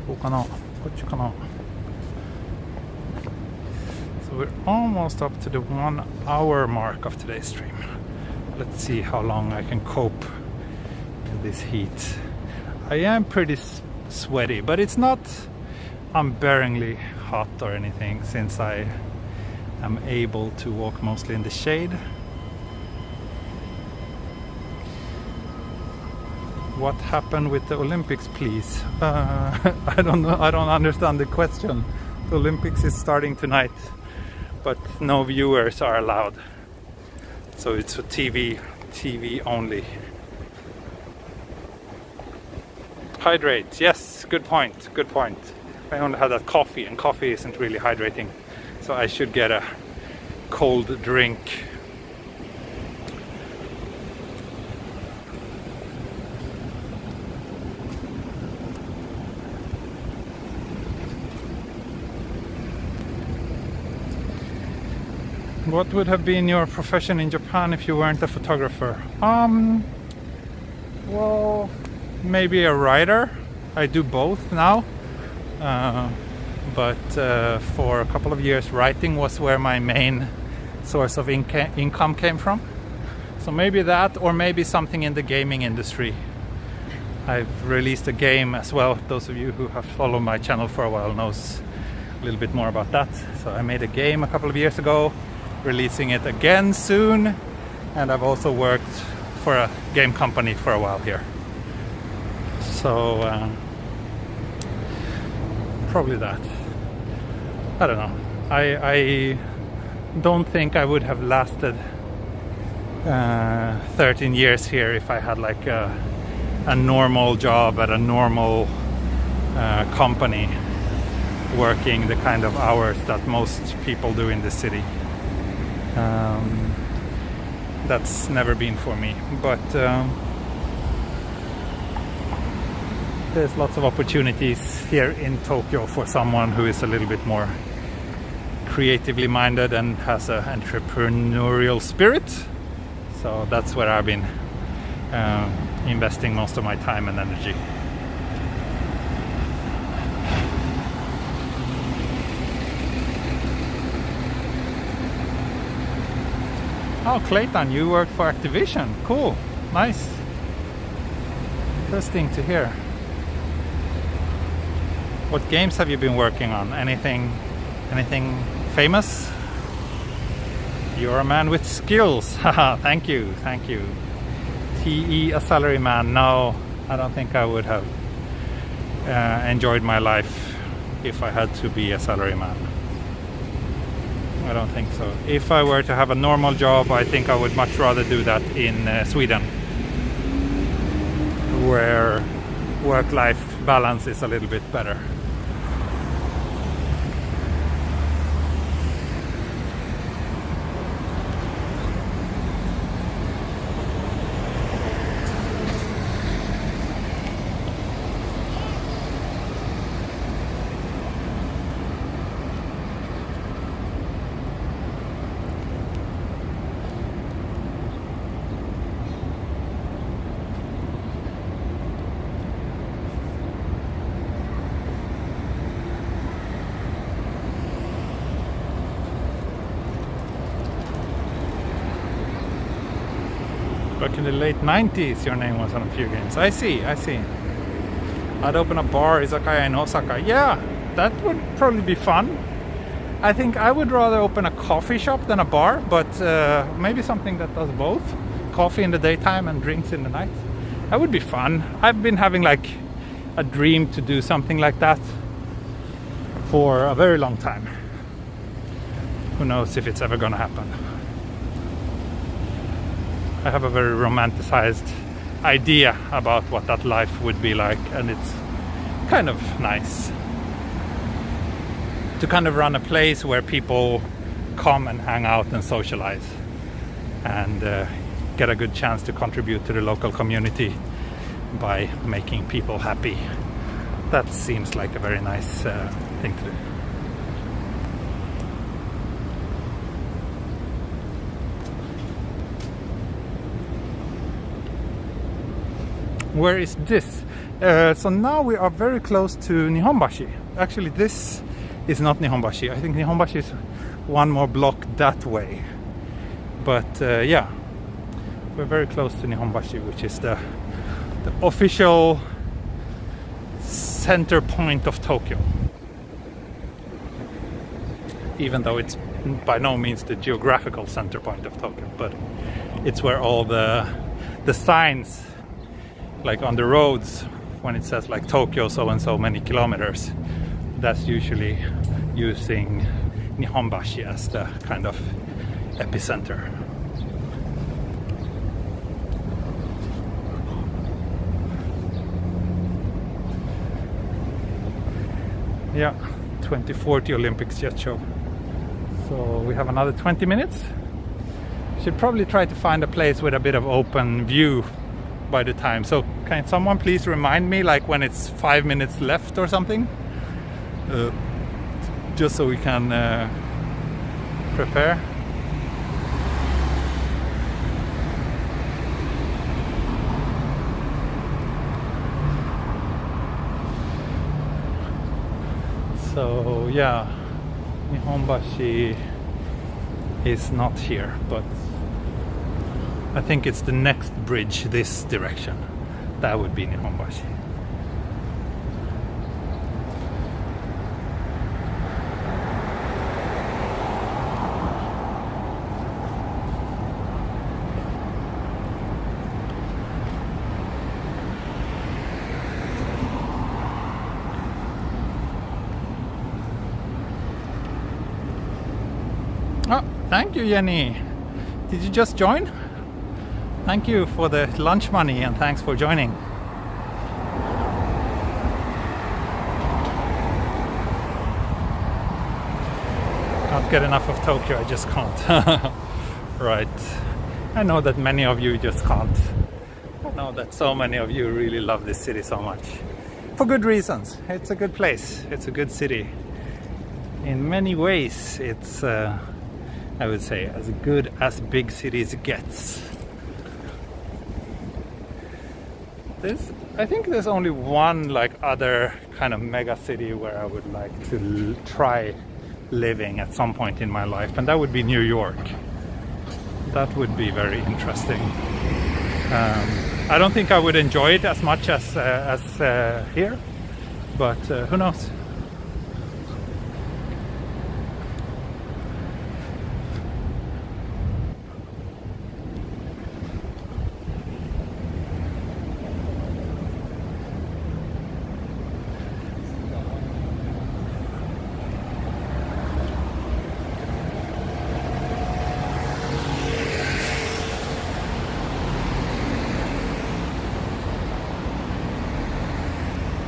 ここかな、こっちかな。So we're almost up to the 1 hour mark of today's stream. let's see how long I can cope in this heat. I am pretty sweaty, but it's not unbearably hot or anything, since I am able to walk mostly in the shade. What happened with the Olympics, please? I don't know. I don't understand the question. The Olympics is starting tonight, but no viewers are allowed. So it's a TV only. Hydrate. Yes, good point. Good point. I only had that coffee, and coffee isn't really hydrating. So I should get a cold drink. What would have been your profession in Japan if you weren't a photographer? Well, maybe a writer. I do both now. But for a couple of years, writing was where my main source of income came from. So maybe that, or maybe something in the gaming industry. I've released a game as well. Those of you who have followed my channel for a while knows a little bit more about that. So I made a game a couple of years ago, releasing it again soon, and I've also worked for a game company for a while here. So probably that. I don't know. I don't think I would have lasted 13 years here if I had like a normal job at a normal company, working the kind of hours that most people do in this city. That's never been for me, but there's lots of opportunities here in Tokyo for someone who is a little bit more creatively minded and has an entrepreneurial spirit. So that's where I've been investing most of my time and energy. Oh, Clayton, you work for Activision. Cool. Nice. Interesting to hear. What games have you been working on? Anything famous? You're a man with skills. Haha, thank you. TE, a salaryman. No, I don't think I would have enjoyed my life if I had to be a salaryman. I don't think so. If I were to have a normal job, I think I would much rather do that in Sweden, where work-life balance is a little bit better. Back in the late 90s, your name was on a few games. I see. I'd open a bar, izakaya in Osaka. Yeah, that would probably be fun. I think I would rather open a coffee shop than a bar, but maybe something that does both. Coffee in the daytime and drinks in the night. That would be fun. I've been having like a dream to do something like that for a very long time. Who knows if it's ever gonna happen. I have a very romanticized idea about what that life would be like, and it's kind of nice to kind of run a place where people come and hang out and socialize and get a good chance to contribute to the local community by making people happy. That seems like a very nice thing to do. Where is this? So now we are very close to Nihonbashi. Actually, this is not Nihonbashi. I think Nihonbashi is one more block that way. But yeah, we're very close to Nihonbashi, which is the official center point of Tokyo. Even though it's by no means the geographical center point of Tokyo, but it's where all the signs, like on the roads, when it says like Tokyo so and so many kilometers, that's usually using Nihonbashi as the kind of epicenter. Yeah, 2040 Olympics jet show. So we have another 20 minutes. Should probably try to find a place with a bit of open view by the time. So can someone please remind me like when it's 5 minutes left or something? Just so we can prepare. So yeah, Nihonbashi is not here, but I think it's the next bridge this direction. That would be Nihonbashi. Oh, thank you, Jenny. Did you just join? Thank you for the lunch money and thanks for joining. Can't get enough of Tokyo, I just can't. Right. I know that many of you just can't. I know that so many of you really love this city so much. For good reasons. It's a good place. It's a good city. In many ways, it's I would say as good as big cities gets. I think there's only one like other kind of mega city where I would like to try living at some point in my life, and that would be New York. That would be very interesting. I don't think I would enjoy it as much as here, but who knows?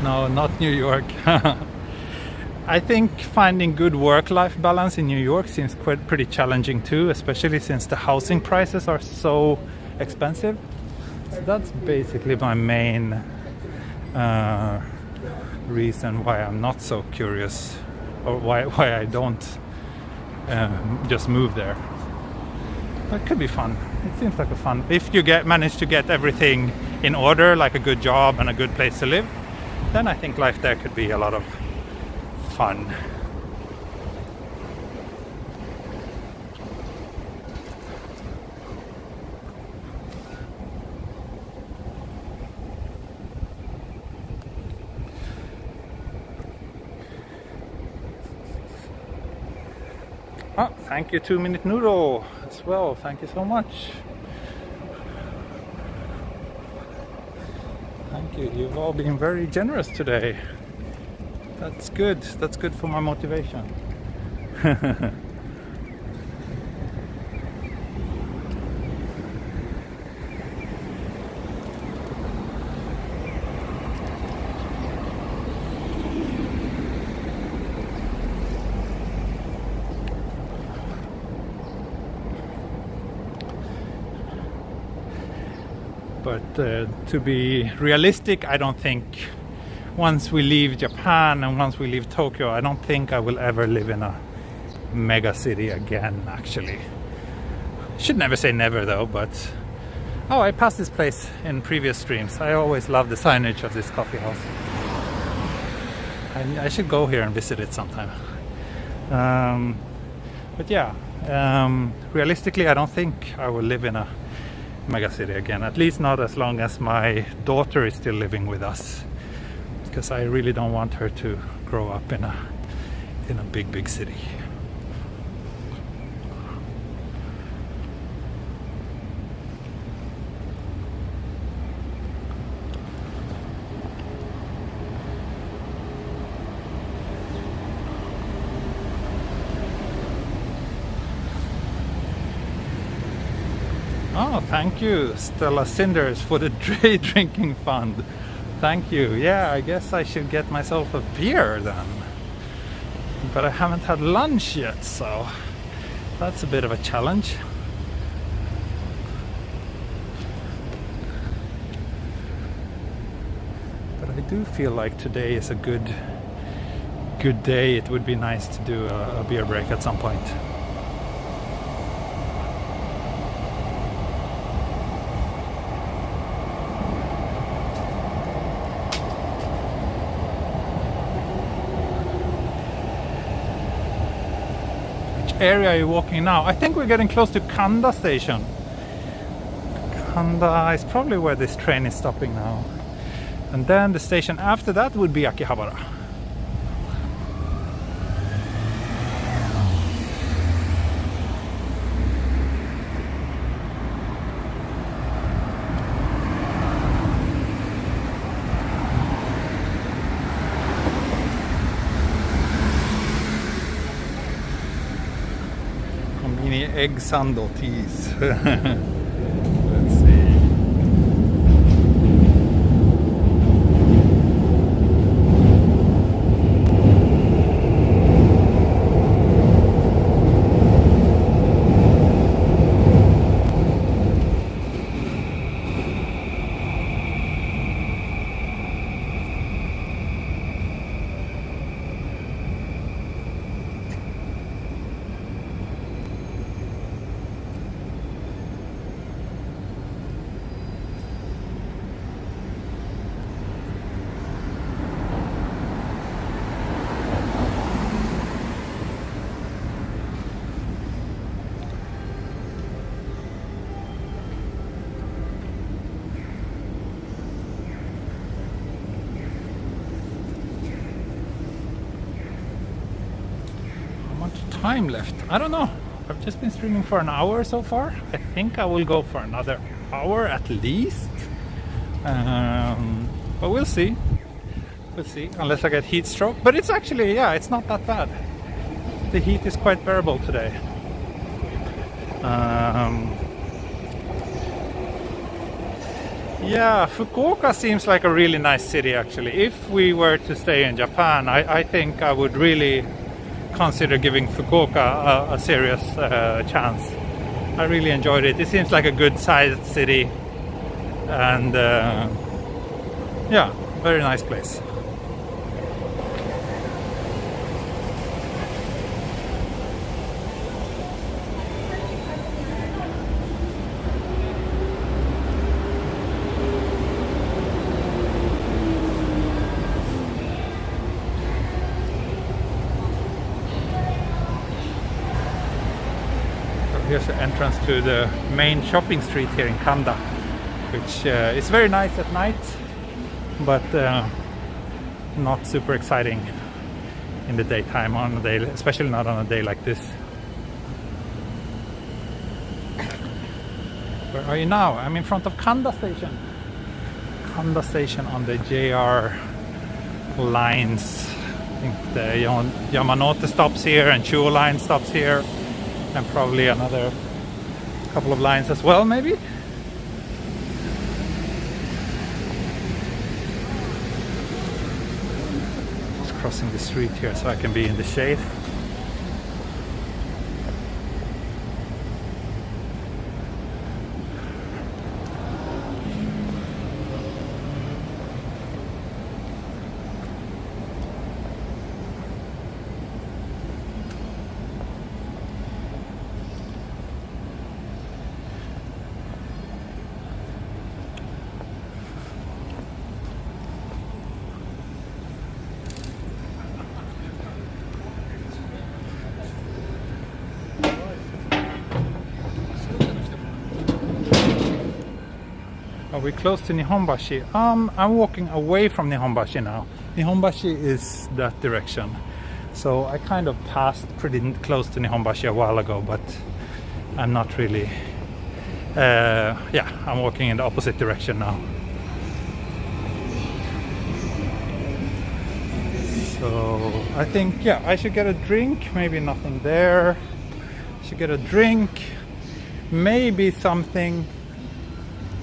No, not New York. I think finding good work-life balance in New York seems pretty challenging too, especially since the housing prices are so expensive. So that's basically my main reason why I'm not so curious, or why I don't just move there. It could be fun. It seems like a fun. If you manage to get everything in order, like a good job and a good place to live, then I think life there could be a lot of fun. Oh, thank you 2 Minute Noodle as well. Thank you so much. Thank you. You've all been very generous today. That's good. That's good for my motivation. But to be realistic, I don't think once we leave Japan and once we leave Tokyo, I don't think I will ever live in a mega city again, actually. Should never say never though, but... Oh, I passed this place in previous streams. I always love the signage of this coffee house. I should go here and visit it sometime. But yeah, realistically I don't think I will live in a megacity again. At least not as long as my daughter is still living with us, because I really don't want her to grow up in a big city. Oh, thank you, Stella Cinders, for the day drinking fund. Thank you. Yeah, I guess I should get myself a beer then. But I haven't had lunch yet, so that's a bit of a challenge. But I do feel like today is a good day. It would be nice to do a beer break at some point. Area are you walking now? I think we're getting close to Kanda station. Kanda is probably where this train is stopping now. And then the station after that would be Akihabara. Egg sandal teas. Let's see. Time left. I don't know. I've just been streaming for an hour so far. I think I will go for another hour at least. But we'll see. We'll see. Unless I get heat stroke. But it's actually, yeah, it's not that bad. The heat is quite bearable today. Yeah, Fukuoka seems like a really nice city actually. If we were to stay in Japan, I think I would really consider giving Fukuoka a serious chance. I really enjoyed it. It seems like a good sized city, and yeah, very nice place. Here's the entrance to the main shopping street here in Kanda, which is very nice at night, but not super exciting in the daytime, on a day, especially not on a day like this. Where are you now? I'm in front of Kanda Station. Kanda Station on the JR lines. I think the Yamanote stops here and Chuo line stops here. And probably another couple of lines as well, maybe. Just crossing the street here so I can be in the shade. Are we close to Nihonbashi? I'm walking away from Nihonbashi now. Nihonbashi is that direction. So I kind of passed pretty close to Nihonbashi a while ago, but I'm not really... I'm walking in the opposite direction now. So I think, I should get a drink. Maybe nothing there. Should get a drink. Maybe something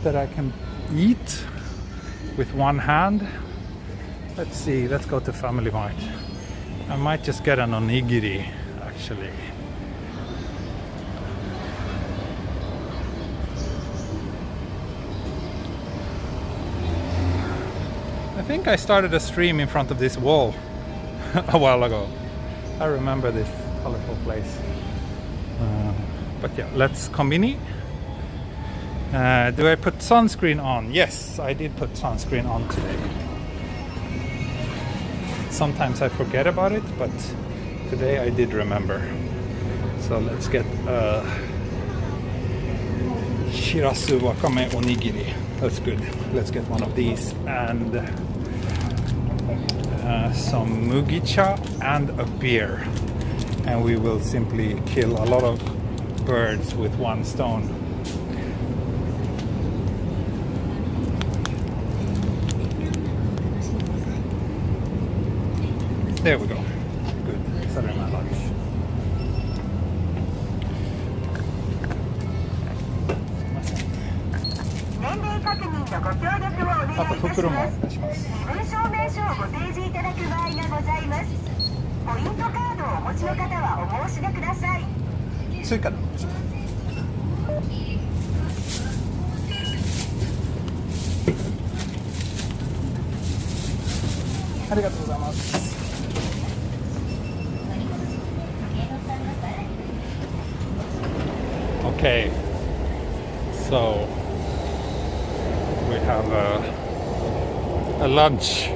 that I can eat with one hand. Let's see, let's go to Family Mart. I might just get an onigiri, actually. I think I started a stream in front of this wall a while ago. I remember this colorful place. But yeah, let's Konbini. Do I put sunscreen on? Yes, I did put sunscreen on today. Sometimes I forget about it, but today I did remember. So let's get shirasu wakame onigiri. That's good. Let's get one of these and some mugicha and a beer. And we will simply kill a lot of birds with one stone. There we go. Good. Saturday night lunch. Okay, so we have a lunch.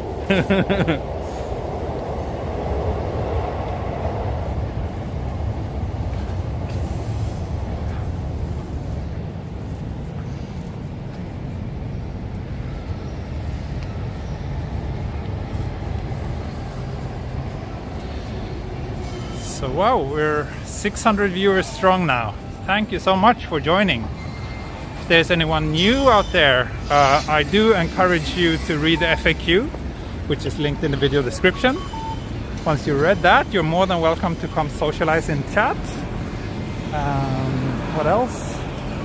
So wow, we're 600 viewers strong now. Thank you so much for joining. If there's anyone new out there, I do encourage you to read the FAQ, which is linked in the video description. Once you read that, you're more than welcome to come socialize in chat. What else?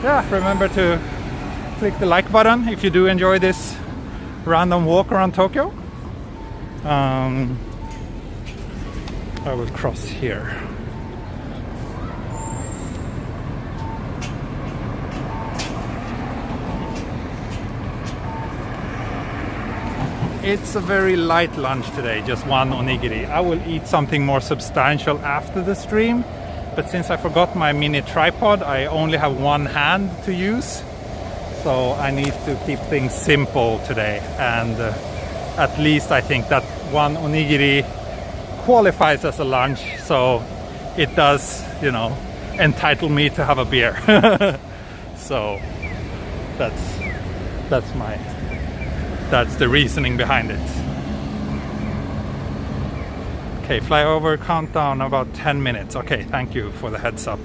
Yeah, remember to click the like button if you do enjoy this random walk around Tokyo. I will cross here. It's a very light lunch today, just one onigiri. I will eat something more substantial after the stream, but since I forgot my mini tripod, I only have one hand to use. So I need to keep things simple today, and at least I think that one onigiri qualifies as a lunch, so it does, entitle me to have a beer. So that's the reasoning behind it. Okay, flyover countdown about 10 minutes. Okay, thank you for the heads up.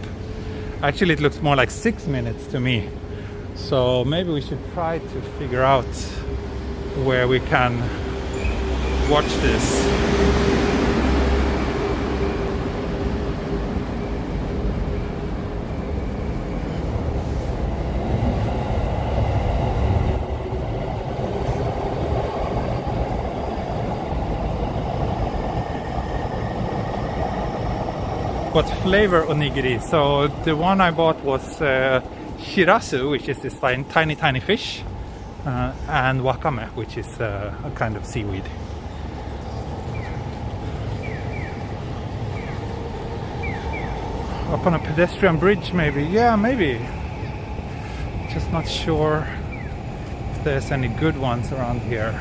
Actually, it looks more like 6 minutes to me. So maybe we should try to figure out where we can watch this. What flavor onigiri? So the one I bought was shirasu, which is this tiny fish, and wakame, which is a kind of seaweed. Up on a pedestrian bridge, maybe? Yeah, maybe. Just not sure if there's any good ones around here.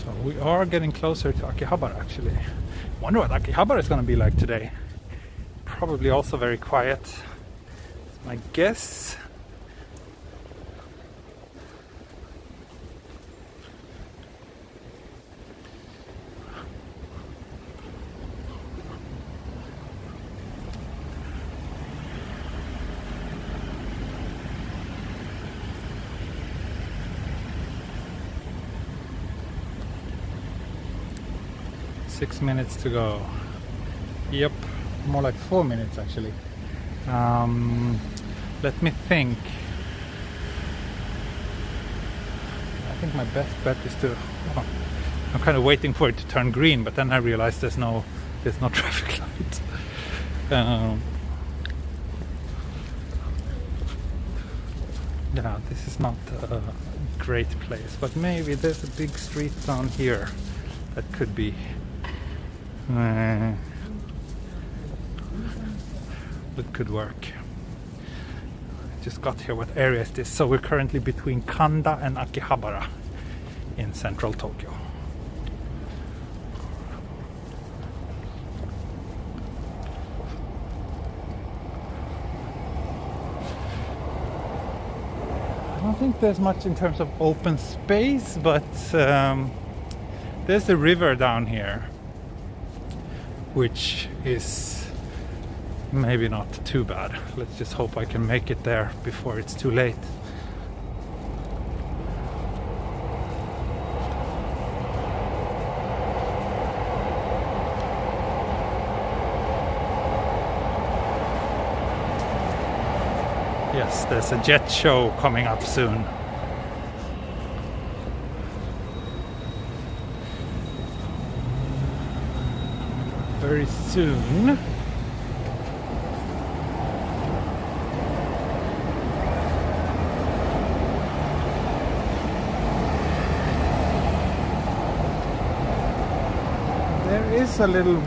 So we are getting closer to Akihabara actually. Wonder what Akihabara is going to be like today. Probably also very quiet. That's my guess. Six minutes to go. Yep, more like 4 minutes actually. Let me think. I think my best bet is to. Oh, I'm kind of waiting for it to turn green, but then I realized there's no traffic light. Yeah, this is not a great place, but maybe there's a big street down here that could be. It could work. I just got here. What area is this? So we're currently between Kanda and Akihabara in central Tokyo. I don't think there's much in terms of open space, but there's a river down here, which is maybe not too bad. Let's just hope I can make it there before it's too late. Yes, there's a jet show coming up soon. Very soon. There is a little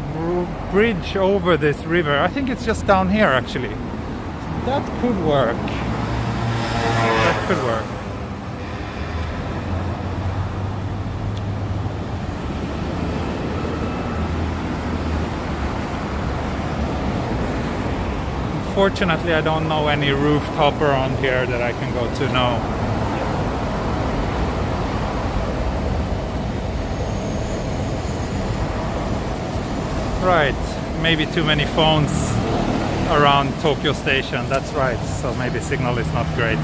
bridge over this river. I think it's just down here actually. That could work. That could work. Unfortunately, I don't know any rooftop around here that I can go to now. Right, maybe too many phones around Tokyo Station, that's right, so maybe signal is not great.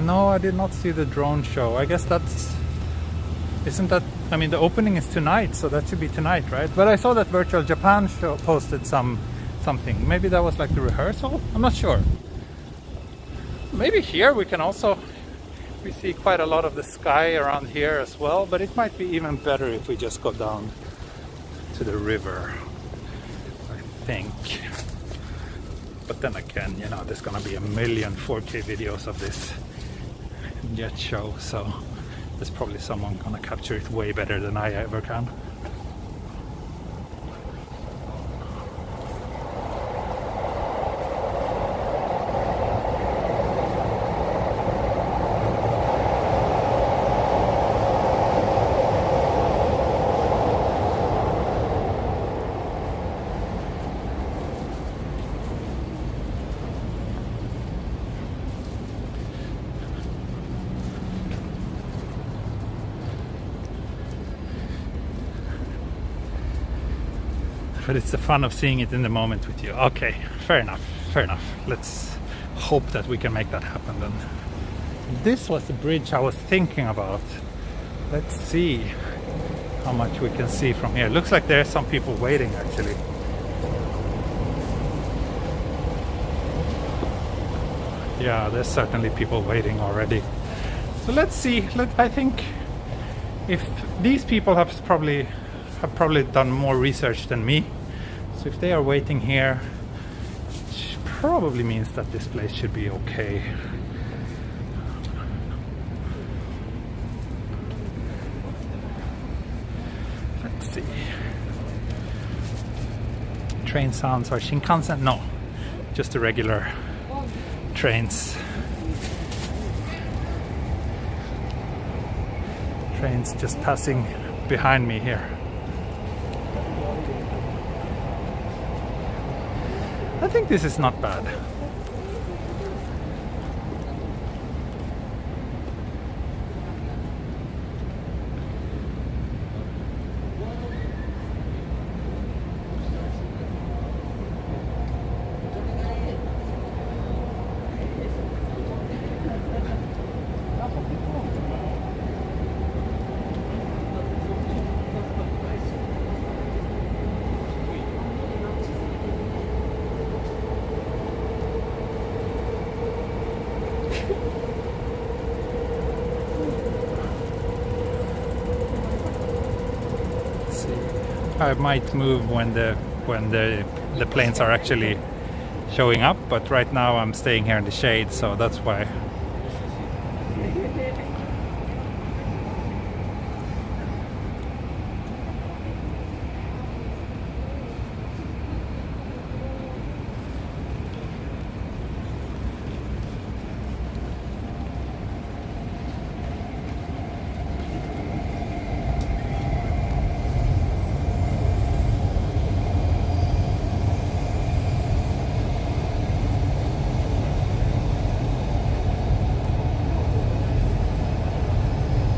No, I did not see the drone show. I guess isn't that, I mean, the opening is tonight, so that should be tonight, right? But I saw that Virtual Japan show posted something. Maybe that was like the rehearsal? I'm not sure. Maybe here we see quite a lot of the sky around here as well, but it might be even better if we just go down to the river, I think. But then again, you know, there's gonna be a million 4K videos of this jet show, so there's probably someone gonna capture it way better than I ever can. But it's the fun of seeing it in the moment with you. Okay, fair enough. Let's hope that we can make that happen then. This was the bridge I was thinking about. Let's see how much we can see from here. Looks like there's some people waiting actually. Yeah, there's certainly people waiting already. So let's see. I think if these people have probably have probably done more research than me. So if they are waiting here, it probably means that this place should be okay. Let's see. Train sounds or Shinkansen? No, just the regular trains. Trains just passing behind me here. I think this is not bad. I might move when the planes are actually showing up, but right now I'm staying here in the shade, so that's why.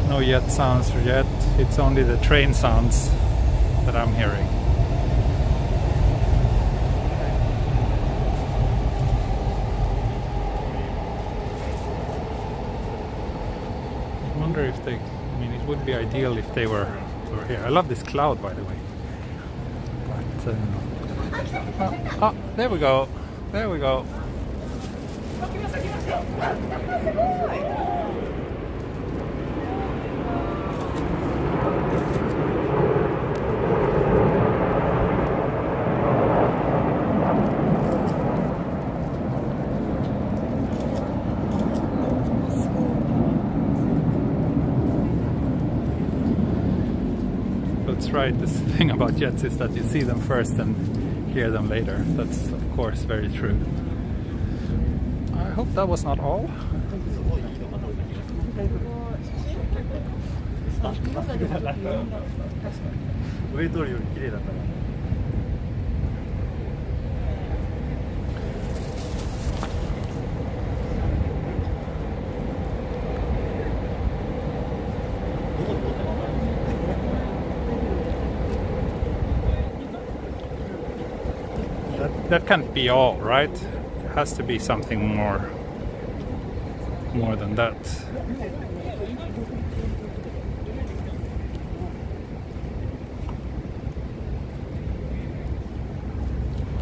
No jet sounds yet, it's only the train sounds that I'm hearing. I wonder if they, I mean, it would be ideal if they were here. I love this cloud, by the way. But, oh, there we go. There we go. That's right, this thing about jets is that you see them first and hear them later. That's of course very true. I hope that was not all. That can't be all, right? It has to be something more than that.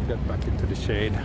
Get back into the shade.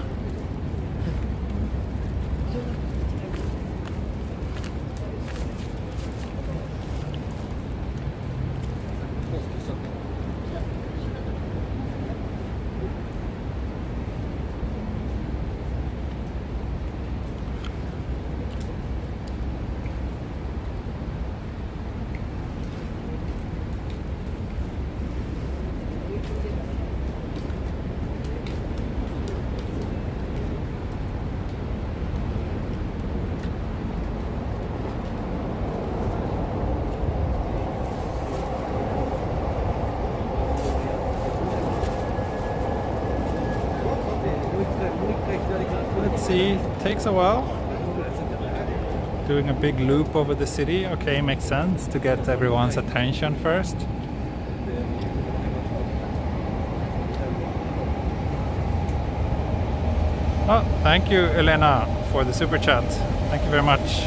Let's see, it takes a while. Doing a big loop over the city, okay, makes sense to get everyone's attention first. Oh, thank you, Elena, for the super chat. Thank you very much.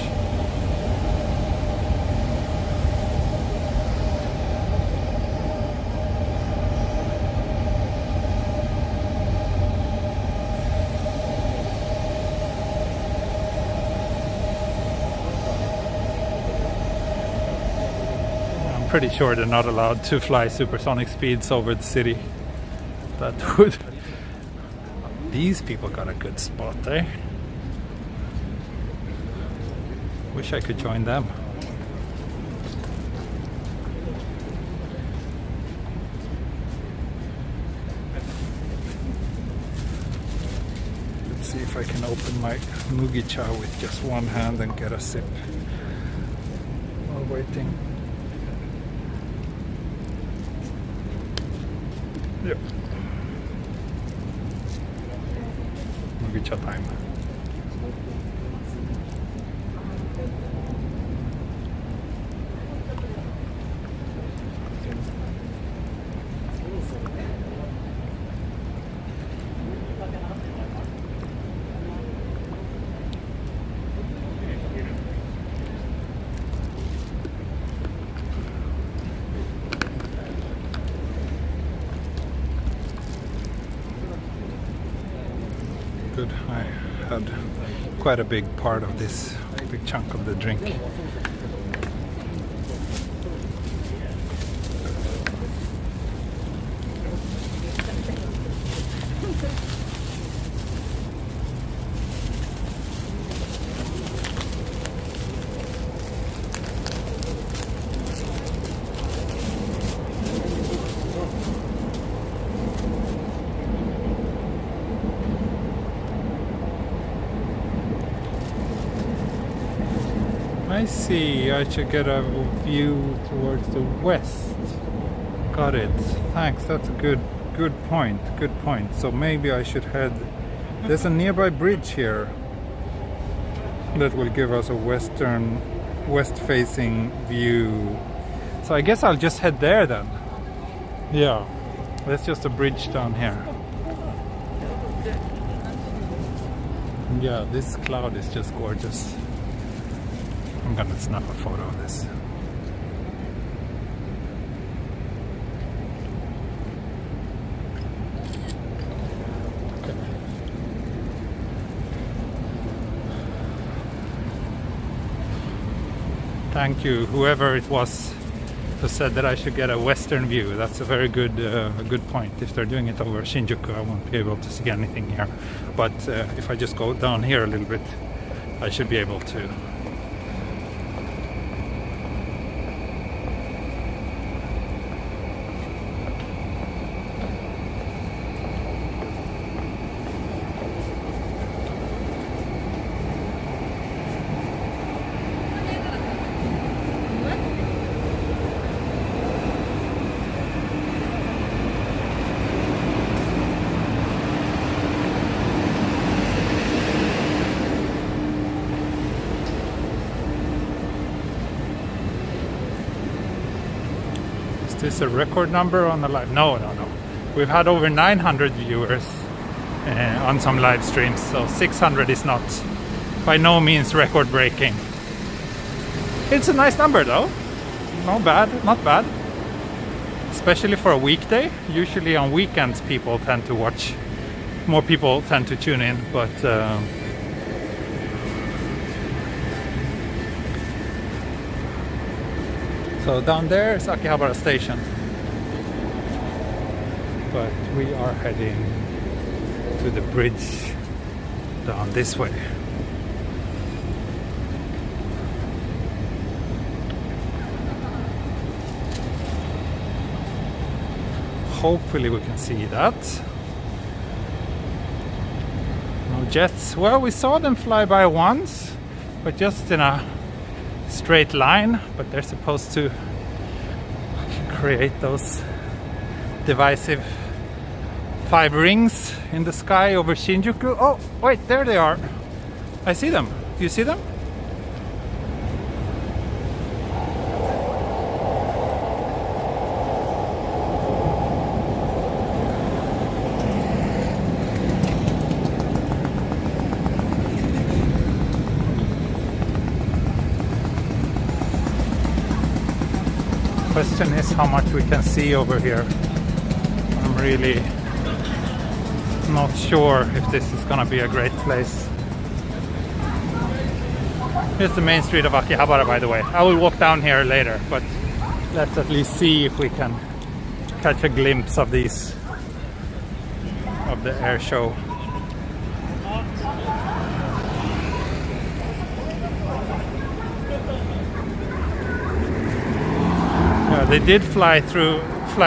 pretty sure they're not allowed to fly supersonic speeds over the city. That would... These people got a good spot, eh? Wish I could join them. Let's see if I can open my mugicha with just one hand and get a sip while waiting. Yep. Mugicha time. Good. I had quite a big part of this, big chunk of the drink. I see, I should get a view towards the west. Got it. Thanks, that's a good point. Good point. So maybe I should head... There's a nearby bridge here that will give us a west-facing view. So I guess I'll just head there then. Yeah, there's just a bridge down here. Yeah, this cloud is just gorgeous. I'm gonna snap a photo of this. Okay. Thank you, whoever it was who said that I should get a western view. That's a very good point. If they're doing it over Shinjuku, I won't be able to see anything here. But if I just go down here a little bit, I should be able to. Is this a record number on the live? No. We've had over 900 viewers on some live streams, so 600 is not by no means record breaking. It's a nice number though. Not bad. Especially for a weekday. Usually on weekends people tend to watch. More people tend to tune in, but so down there is Akihabara Station, but we are heading to the bridge down this way. Hopefully we can see that. No jets. Well, we saw them fly by once, but just in a straight line, but they're supposed to create those divisive 5 rings in the sky over Shinjuku. Oh, wait, there they are. I see them. Do you see them? Question is how much we can see over here. I'm really not sure if this is gonna be a great place. Here's the main street of Akihabara, by the way. I will walk down here later, but let's at least see if we can catch a glimpse of these, of the air show. Yeah, they did fly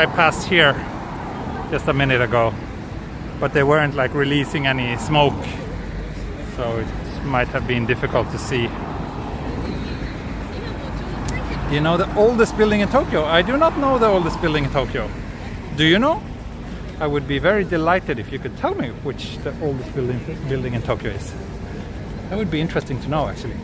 past here just a minute ago, but they weren't like releasing any smoke, so it might have been difficult to see. You know the oldest building in Tokyo? I do not know the oldest building in Tokyo. Do you know? I would be very delighted if you could tell me which the oldest building in Tokyo is. That would be interesting to know, actually.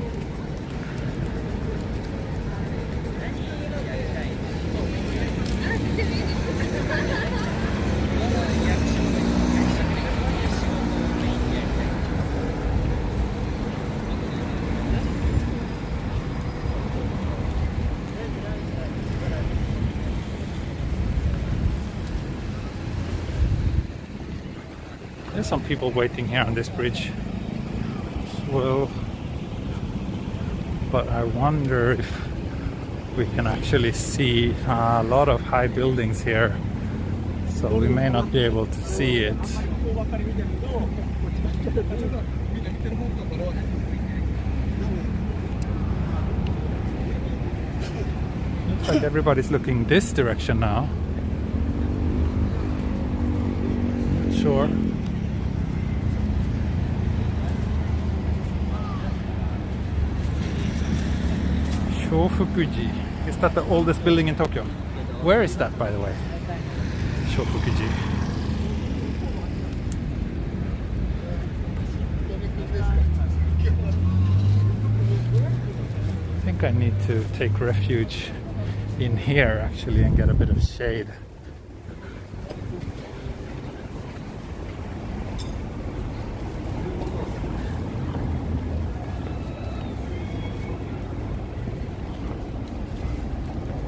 There's some people waiting here on this bridge as well, but I wonder if we can actually see a lot of high buildings here, so we may not be able to see it. Looks like everybody's looking this direction now. Not sure. Shofukuji. Is that the oldest building in Tokyo? Where is that, by the way? Shofukuji. I think I need to take refuge in here actually and get a bit of shade.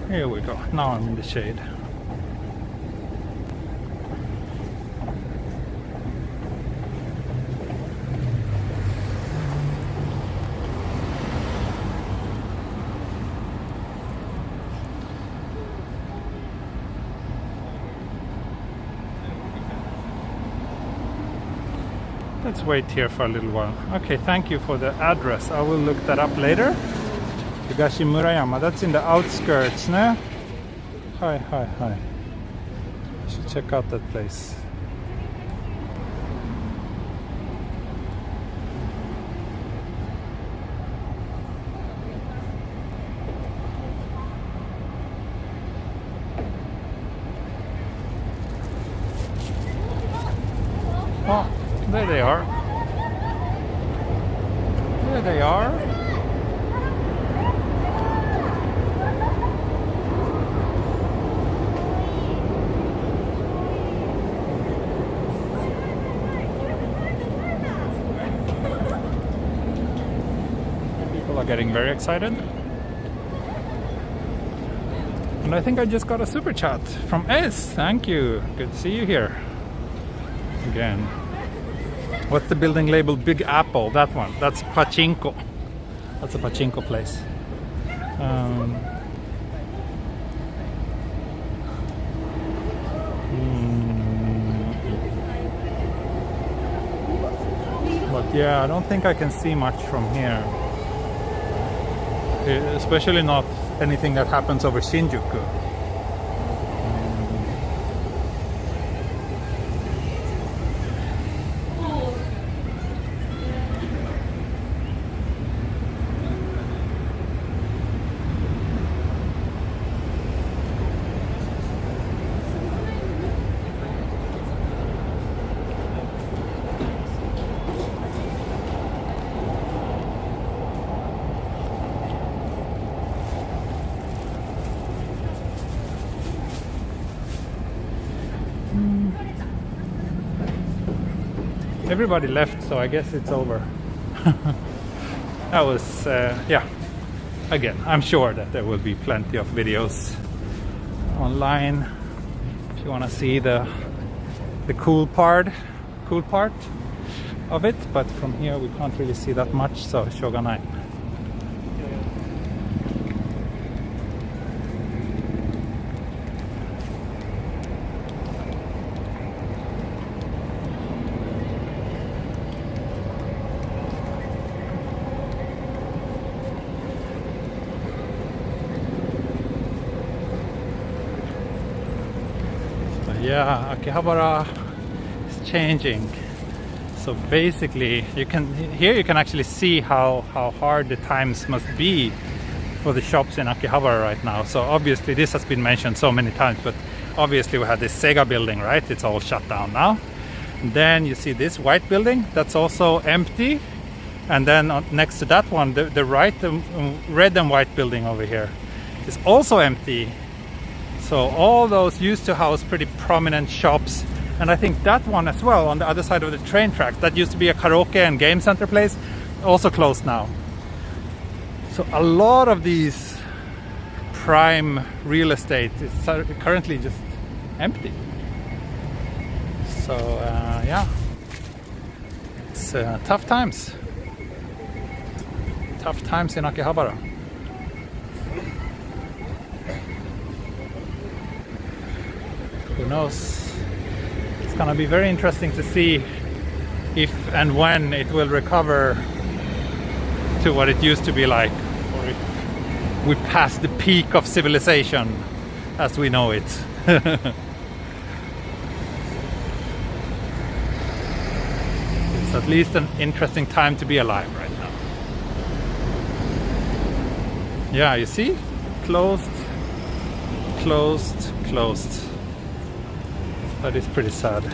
Here we go. Now I'm in the shade. Let's wait here for a little while. Okay, thank you for the address. I will look that up later. Higashi Murayama, that's in the outskirts, no? Hi. I should check out that place. Oh, there they are. There they are. Getting very excited. And I think I just got a super chat from S. Thank you. Good to see you here again. What's the building labeled Big Apple? That one. That's Pachinko. That's a Pachinko place. But yeah, I don't think I can see much from here. Especially not anything that happens over Shinjuku. Everybody left, so I guess it's over. That was, yeah. Again, I'm sure that there will be plenty of videos online if you want to see the cool part of it. But from here we can't really see that much, so shoganai. Yeah, Akihabara is changing. So basically, you can actually see how hard the times must be for the shops in Akihabara right now. So obviously this has been mentioned so many times, but obviously we had this Sega building, right? It's all shut down now. And then you see this white building that's also empty. And then next to that one, the right, the red and white building over here is also empty. So all those used to house pretty prominent shops. And I think that one as well, on the other side of the train tracks, that used to be a karaoke and game center place, also closed now. So a lot of these prime real estate is currently just empty. So yeah, it's tough times. Tough times in Akihabara. Who knows? It's gonna be very interesting to see if and when it will recover to what it used to be like, or if we pass the peak of civilization as we know it. It's at least an interesting time to be alive right now. Yeah, you see? Closed, closed, closed. That is pretty sad.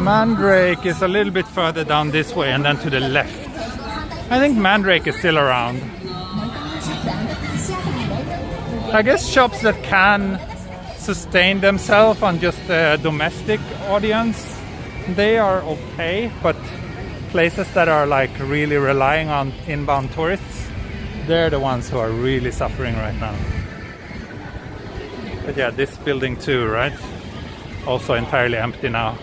Mandrake is a little bit further down this way and then to the left. I think Mandrake is still around. I guess shops that can sustain themselves on just a domestic audience, they are okay, but places that are like really relying on inbound tourists, they're the ones who are really suffering right now. But yeah, this building too, right? Also entirely empty now.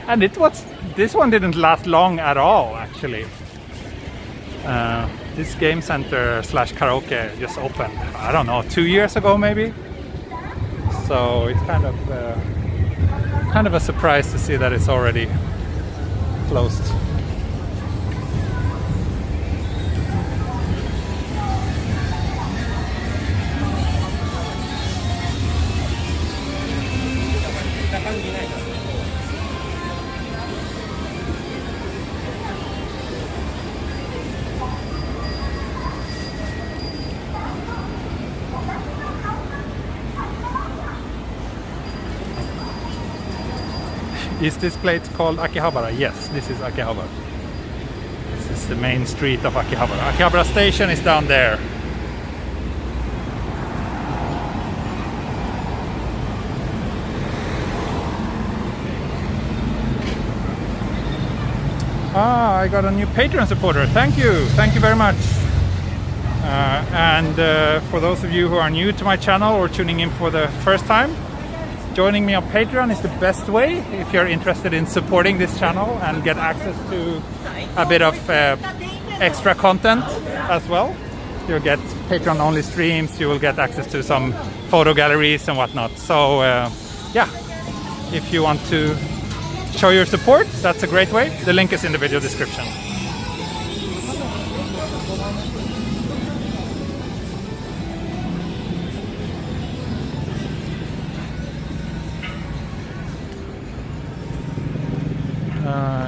And this one didn't last long at all, actually. This game center slash karaoke just opened, I don't know, 2 years ago maybe. So it's kind of a surprise to see that it's already closed. Is this place called Akihabara? Yes, this is Akihabara. This is the main street of Akihabara. Akihabara Station is down there. Ah, I got a new Patreon supporter. Thank you. Thank you very much. And for those of you who are new to my channel or tuning in for the first time, joining me on Patreon is the best way if you're interested in supporting this channel and get access to a bit of extra content as well. You'll get Patreon only streams, you will get access to some photo galleries and whatnot. So yeah, if you want to show your support, that's a great way. The link is in the video description.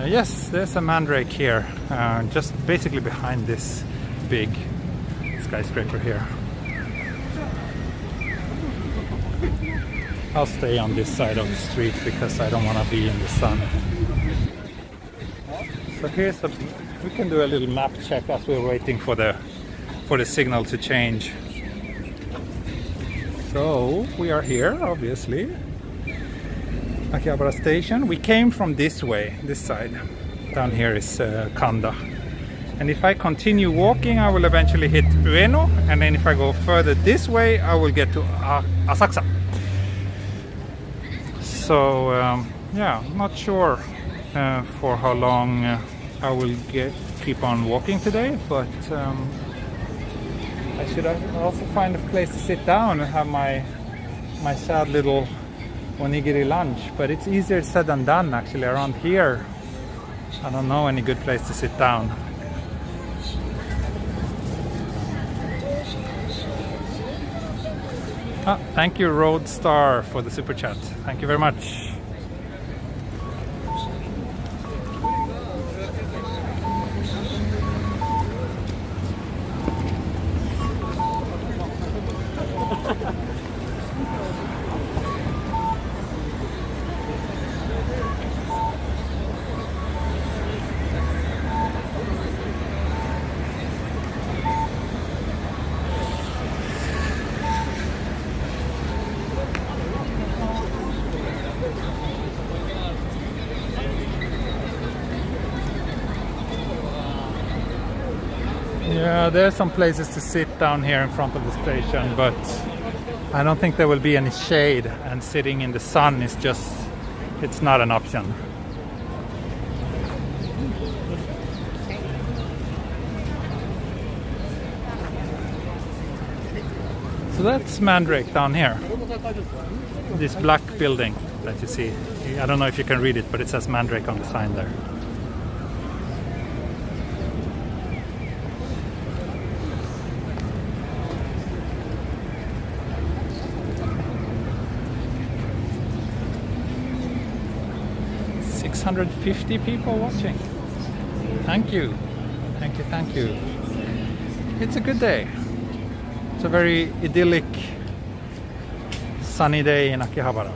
Yes, there's a Mandrake here, just basically behind this big skyscraper here. I'll stay on this side of the street because I don't want to be in the sun. So we can do a little map check as we're waiting for the signal to change. So we are here, obviously. Akihabara Station. We came from this way, this side. Down here is Kanda. And if I continue walking, I will eventually hit Ueno. And then if I go further this way, I will get to Asakusa. So yeah, not sure for how long I will keep on walking today, but I should also find a place to sit down and have my sad little onigiri lunch. But it's easier said than done, actually. Around here I don't know any good place to sit down. Thank you, Roadstar, for the super chat. Thank you very much. Yeah, there are some places to sit down here in front of the station, but I don't think there will be any shade, and sitting in the sun is just, it's not an option. So that's Mandrake down here. This black building that you see. I don't know if you can read it, but it says Mandrake on the sign there. $650 people watching. Thank you. Thank you, thank you. It's a good day. It's a very idyllic sunny day in Akihabara.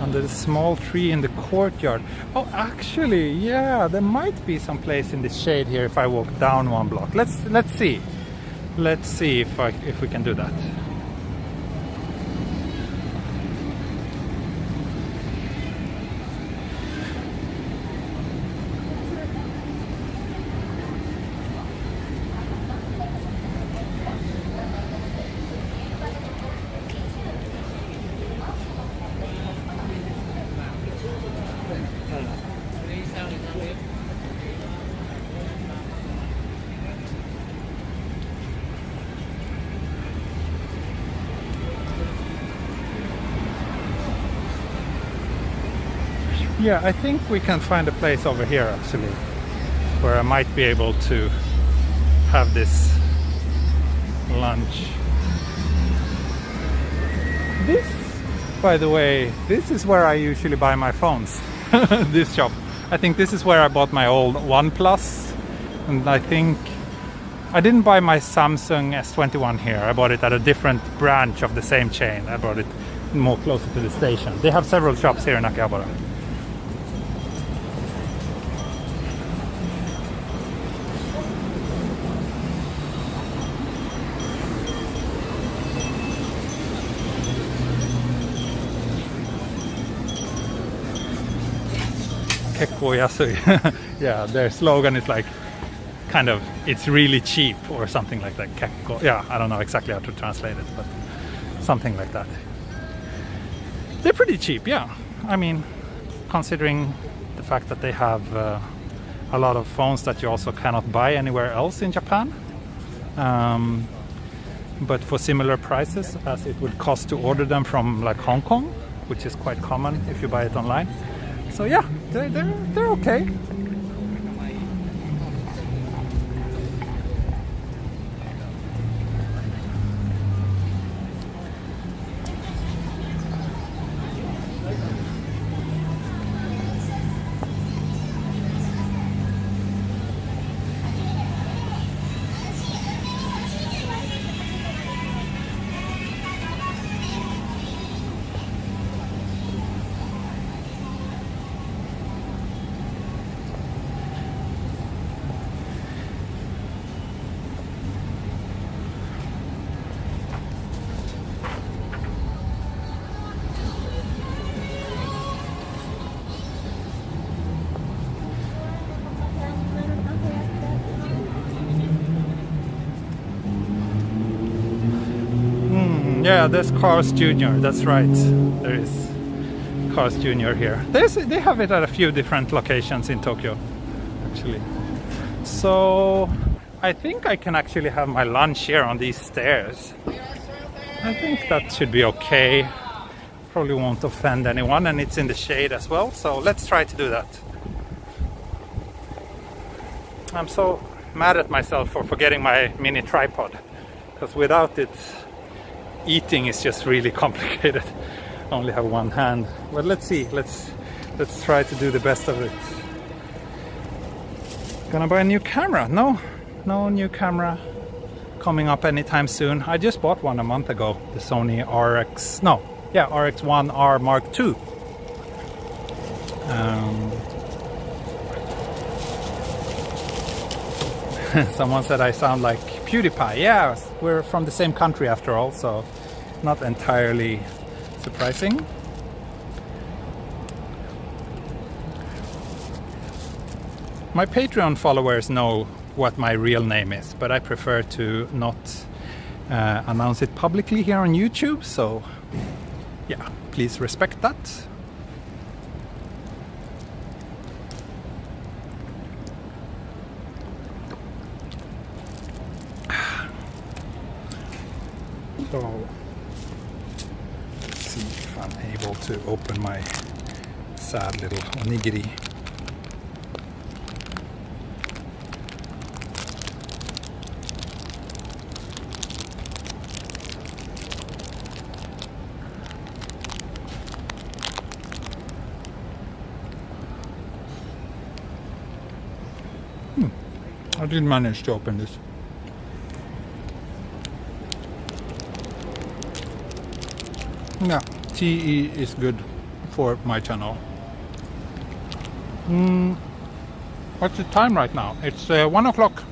Under the small tree in the courtyard. Oh, actually, yeah, there might be some place in the shade here if I walk down one block. Let's see. Let's see if we can do that. Yeah, I think we can find a place over here actually where I might be able to have this lunch. This, by the way, this is where I usually buy my phones. This shop. I think this is where I bought my old OnePlus, and I think I didn't buy my Samsung S21 here. I bought it at a different branch of the same chain. I bought it more closer to the station. They have several shops here in Akihabara. Yeah, their slogan is like kind of, it's really cheap or something like that. Kekko. Yeah, I don't know exactly how to translate it, but something like that. They're pretty cheap, yeah. I mean, considering the fact that they have a lot of phones that you also cannot buy anywhere else in Japan. But for similar prices as it would cost to order them from like Hong Kong, which is quite common if you buy it online. So yeah, they're okay. Yeah, there's Carl's Jr. That's right. There is Carl's Jr. here. They have it at a few different locations in Tokyo, actually. So I think I can actually have my lunch here on these stairs. I think that should be okay. Probably won't offend anyone, and it's in the shade as well. So let's try to do that. I'm so mad at myself for forgetting my mini tripod, because without it, eating is just really complicated. I only have one hand. But let's see. Let's try to do the best of it. Gonna buy a new camera? No new camera coming up anytime soon. I just bought one a month ago. The Sony RX1R Mark II. Someone said I sound like PewDiePie. Yeah, we're from the same country after all, so not entirely surprising. My Patreon followers know what my real name is, but I prefer to not announce it publicly here on YouTube, so yeah, please respect that. So, let's see if I'm able to open my sad little onigiri. I did manage to open this. Yeah, TE is good for my channel. What's the time right now? It's 1 o'clock.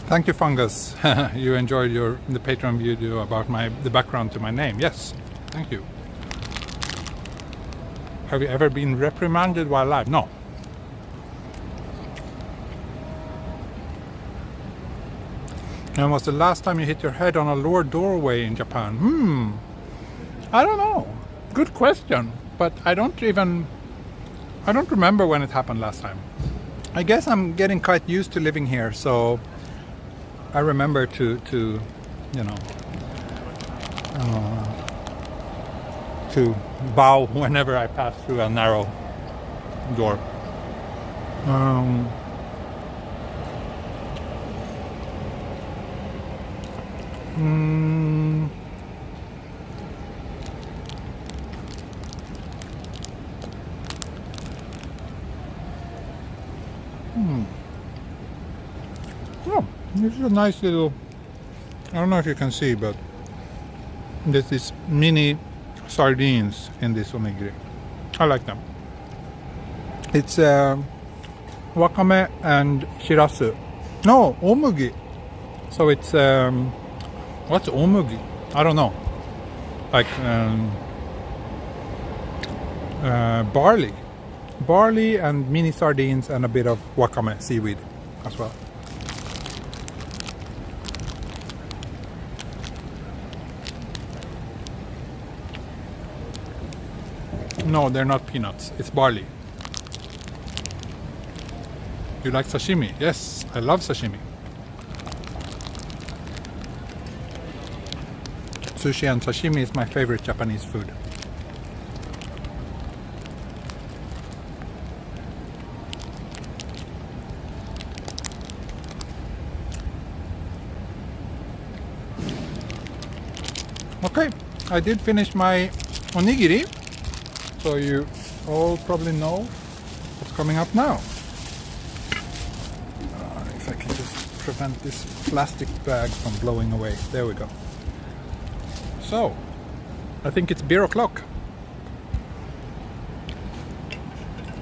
Thank you, Fungus. You enjoyed the Patreon video about the background to my name. Yes, thank you. Have you ever been reprimanded while live? No. When was the last time you hit your head on a lower doorway in Japan? I don't know. Good question. But I don't remember when it happened last time. I guess I'm getting quite used to living here, so I remember to bow whenever I pass through a narrow door. Oh, this is a nice little, I don't know if you can see, but there's this mini sardines in this onigiri. I like them. It's wakame and shirasu. No, omugi. So it's what's omugi? I don't know. Like barley and mini sardines and a bit of wakame seaweed as well. No, they're not peanuts. It's barley. You like sashimi? Yes, I love sashimi. Sushi and sashimi is my favorite Japanese food. Okay, I did finish my onigiri. So you all probably know what's coming up now. If I can just prevent this plastic bag from blowing away. There we go. So, I think it's beer o'clock.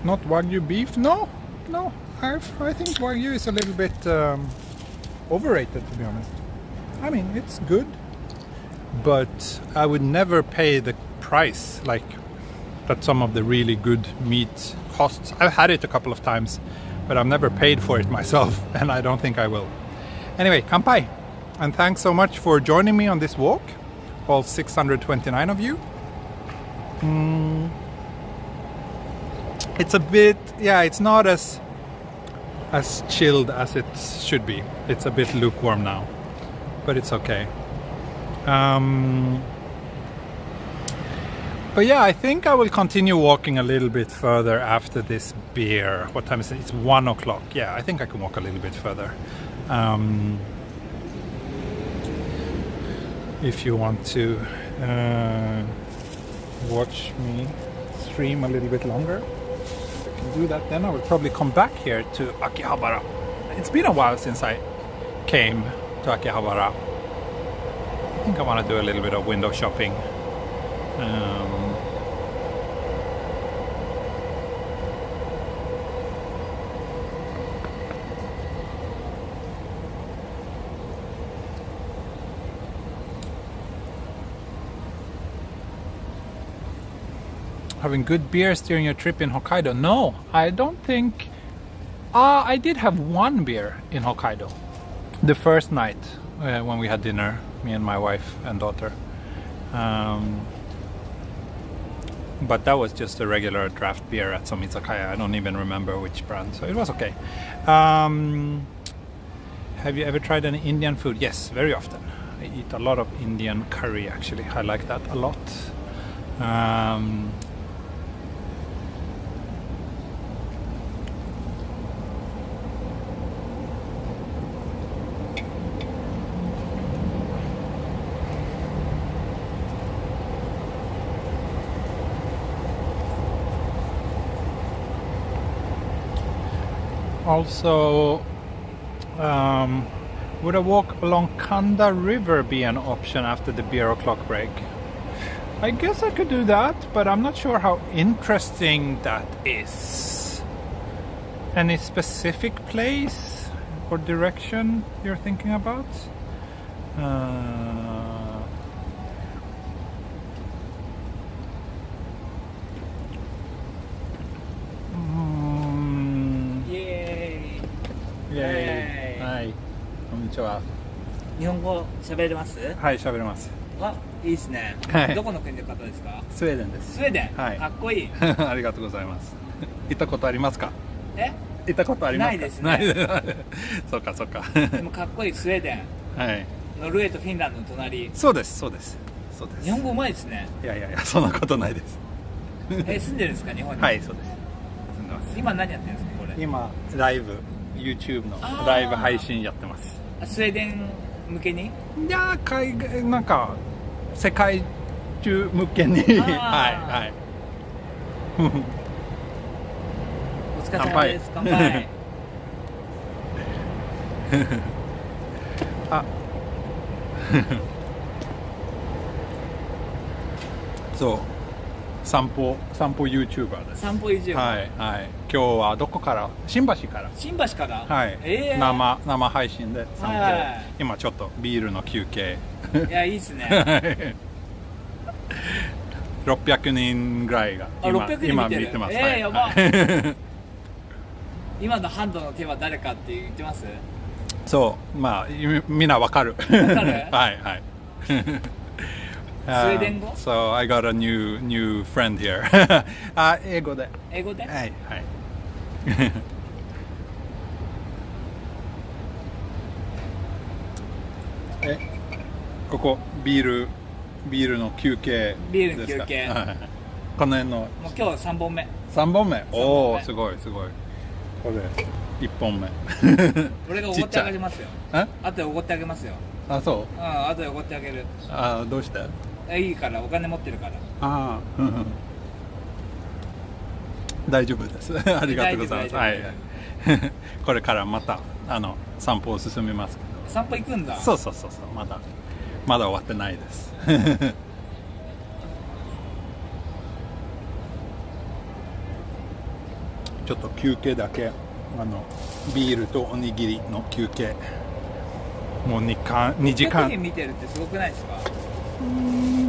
Not Wagyu beef? No. I think Wagyu is a little bit overrated, to be honest. I mean, it's good, but I would never pay the price like that some of the really good meat costs. I've had it a couple of times, but I've never paid for it myself, and I don't think I will. Anyway, kanpai, and thanks so much for joining me on this walk, all 629 of you. It's a bit, yeah, it's not as chilled as it should be. It's a bit lukewarm now, but it's okay. But yeah, I think I will continue walking a little bit further after this beer. What time is it? It's 1 o'clock. Yeah, I think I can walk a little bit further. If you want to watch me stream a little bit longer, I can do that. Then I will probably come back here to Akihabara. It's been a while since I came to Akihabara. I think I want to do a little bit of window shopping. Having good beers during your trip in Hokkaido? No, I don't think. I did have one beer in Hokkaido. The first night when we had dinner, me and my wife and daughter. But that was just a regular draft beer at some izakaya. I don't even remember which brand, so it was okay. Have you ever tried any Indian food? Yes, very often. I eat a lot of Indian curry actually. I like that a lot. Also, would a walk along Kanda River be an option after the beer o'clock break? I guess I could do that, but I'm not sure how interesting that is. Any specific place or direction you're thinking about?はい、こんにちは。日本語喋れます？はい、喋れます。あ、いいですね。はいどこの国の方ですか？スウェーデンです。スウェーデン。はい。かっこいい。ありがとうございます。行ったことありますか？え？行ったことありますか？ないですね。ないです。そうかそうか。でもかっこいいスウェーデン。はい。ノルウェーとフィンランドの隣。そうですそうですそうです。日本語うまいですね。いやいやいや、そんなことないです。住んでるんですか日本に？はい、そうです。住んでます。今何やってるんですかこれ？今ライブ YouTube のライブ配信やってます。スウェーデン向けに？いや海外なんか世界中向けにはいはい。お疲れ様です。乾杯。あそう散歩 YouTuber です。散歩 YouTuber。はいはい。今日はどこから？新橋から。新橋から。はい。生配信で散歩。はい、今ちょっとビールの休憩。いやいいですね。600人ぐらいが今見てます。やば。今のハンドの手は誰かって言ってます？そうまあみんなわかる。わかる？はいはい。スウェーデン語 So I got a new friend here. あ、英語で。英語で？はいはい。ここビールの休憩ですか？ビールの休憩。この辺の。もう今日3本目。3本目。おおすごいすごい。これ1本目。俺がおごってあげますよ。あとでおごってあげますよ。あ、そう。うん、あとでおごってあげる。あ、どうして？いいからお金持ってるから。ああ、大丈夫です。ありがとうございます。はい。これからまた散歩を進めますけど。散歩行くんだ。そうまだ終わってないです。ちょっと休憩だけビールとおにぎりの休憩。もう2時間。見てるってすごくないですか？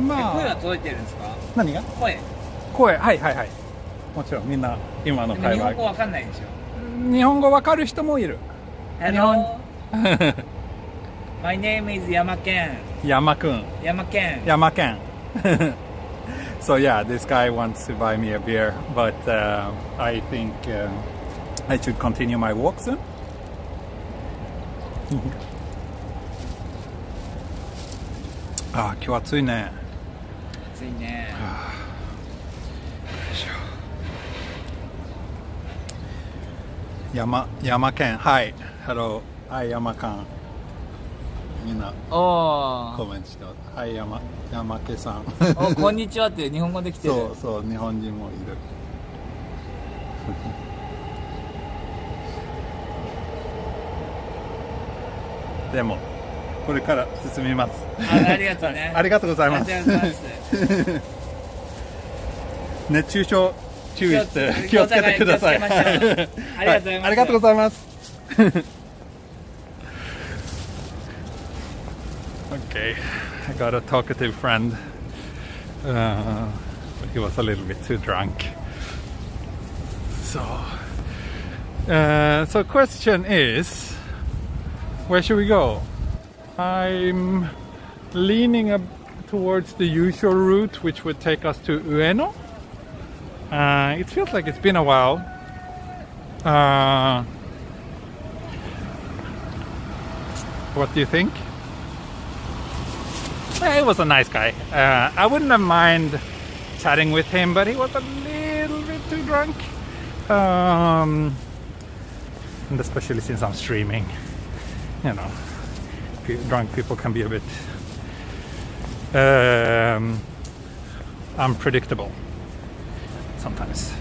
まあ声は届いてるんですか？何が？声はいもちろんみんな今の会話日本語わかんないでしょ？日本語わかる人もいる。 Hello. My name is Yamaken. 山くん。 Yamaken. 山県 So yeah, this guy wants to buy me a beer, but I think I should continue my walk soon. あ、今日暑いね。暑いね。山県、はい。Hello, はい、山県。みんなおコメントしてます。はい、山家さん。お、こんにちはって日本語できてる。そうそう、日本人もいる。でもこれから進みます。ありがとうね。ありがとうございます。ありがとうございます。熱中症注意して気をつけてください。気をつけましょう。ありがとうございます。ありがとうございます。Okay, I got a talkative friend. He was a little bit too drunk. So question is, where should we go? I'm leaning towards the usual route, which would take us to Ueno. It feels like it's been a while. What do you think? He was a nice guy. I wouldn't have mind chatting with him, but he was a little bit too drunk. And especially since I'm streaming, you know, drunk people can be a bit unpredictable sometimes.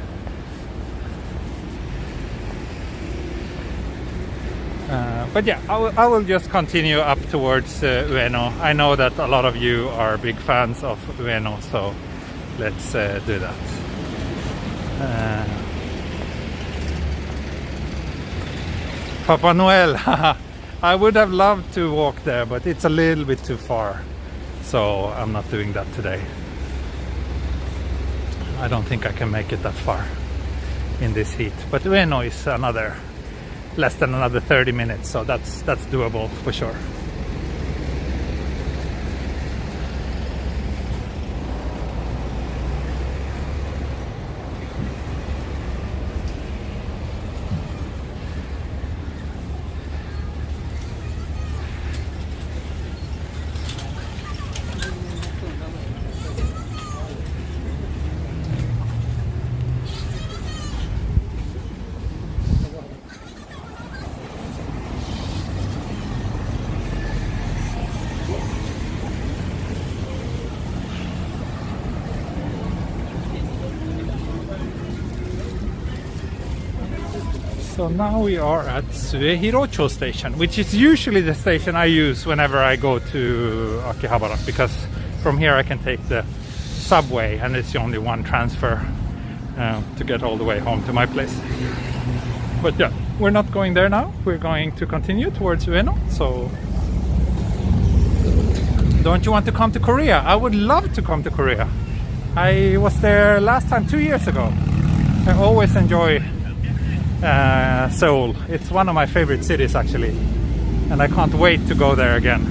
But yeah, I will just continue up towards Ueno. I know that a lot of you are big fans of Ueno, so let's do that. Papa Noel, I would have loved to walk there, but it's a little bit too far, so I'm not doing that today. I don't think I can make it that far in this heat, but Ueno is less than another 30 minutes, so that's doable for sure. So now we are at Hirocho Station, which is usually the station I use whenever I go to Akihabara, because from here I can take the subway and it's the only one transfer to get all the way home to my place. But yeah, we're not going there now. We're going to continue towards Ueno. So don't you want to come to Korea? I would love to come to Korea. I was there last time 2 years ago. I always enjoy Seoul. It's one of my favorite cities actually, and I can't wait to go there again.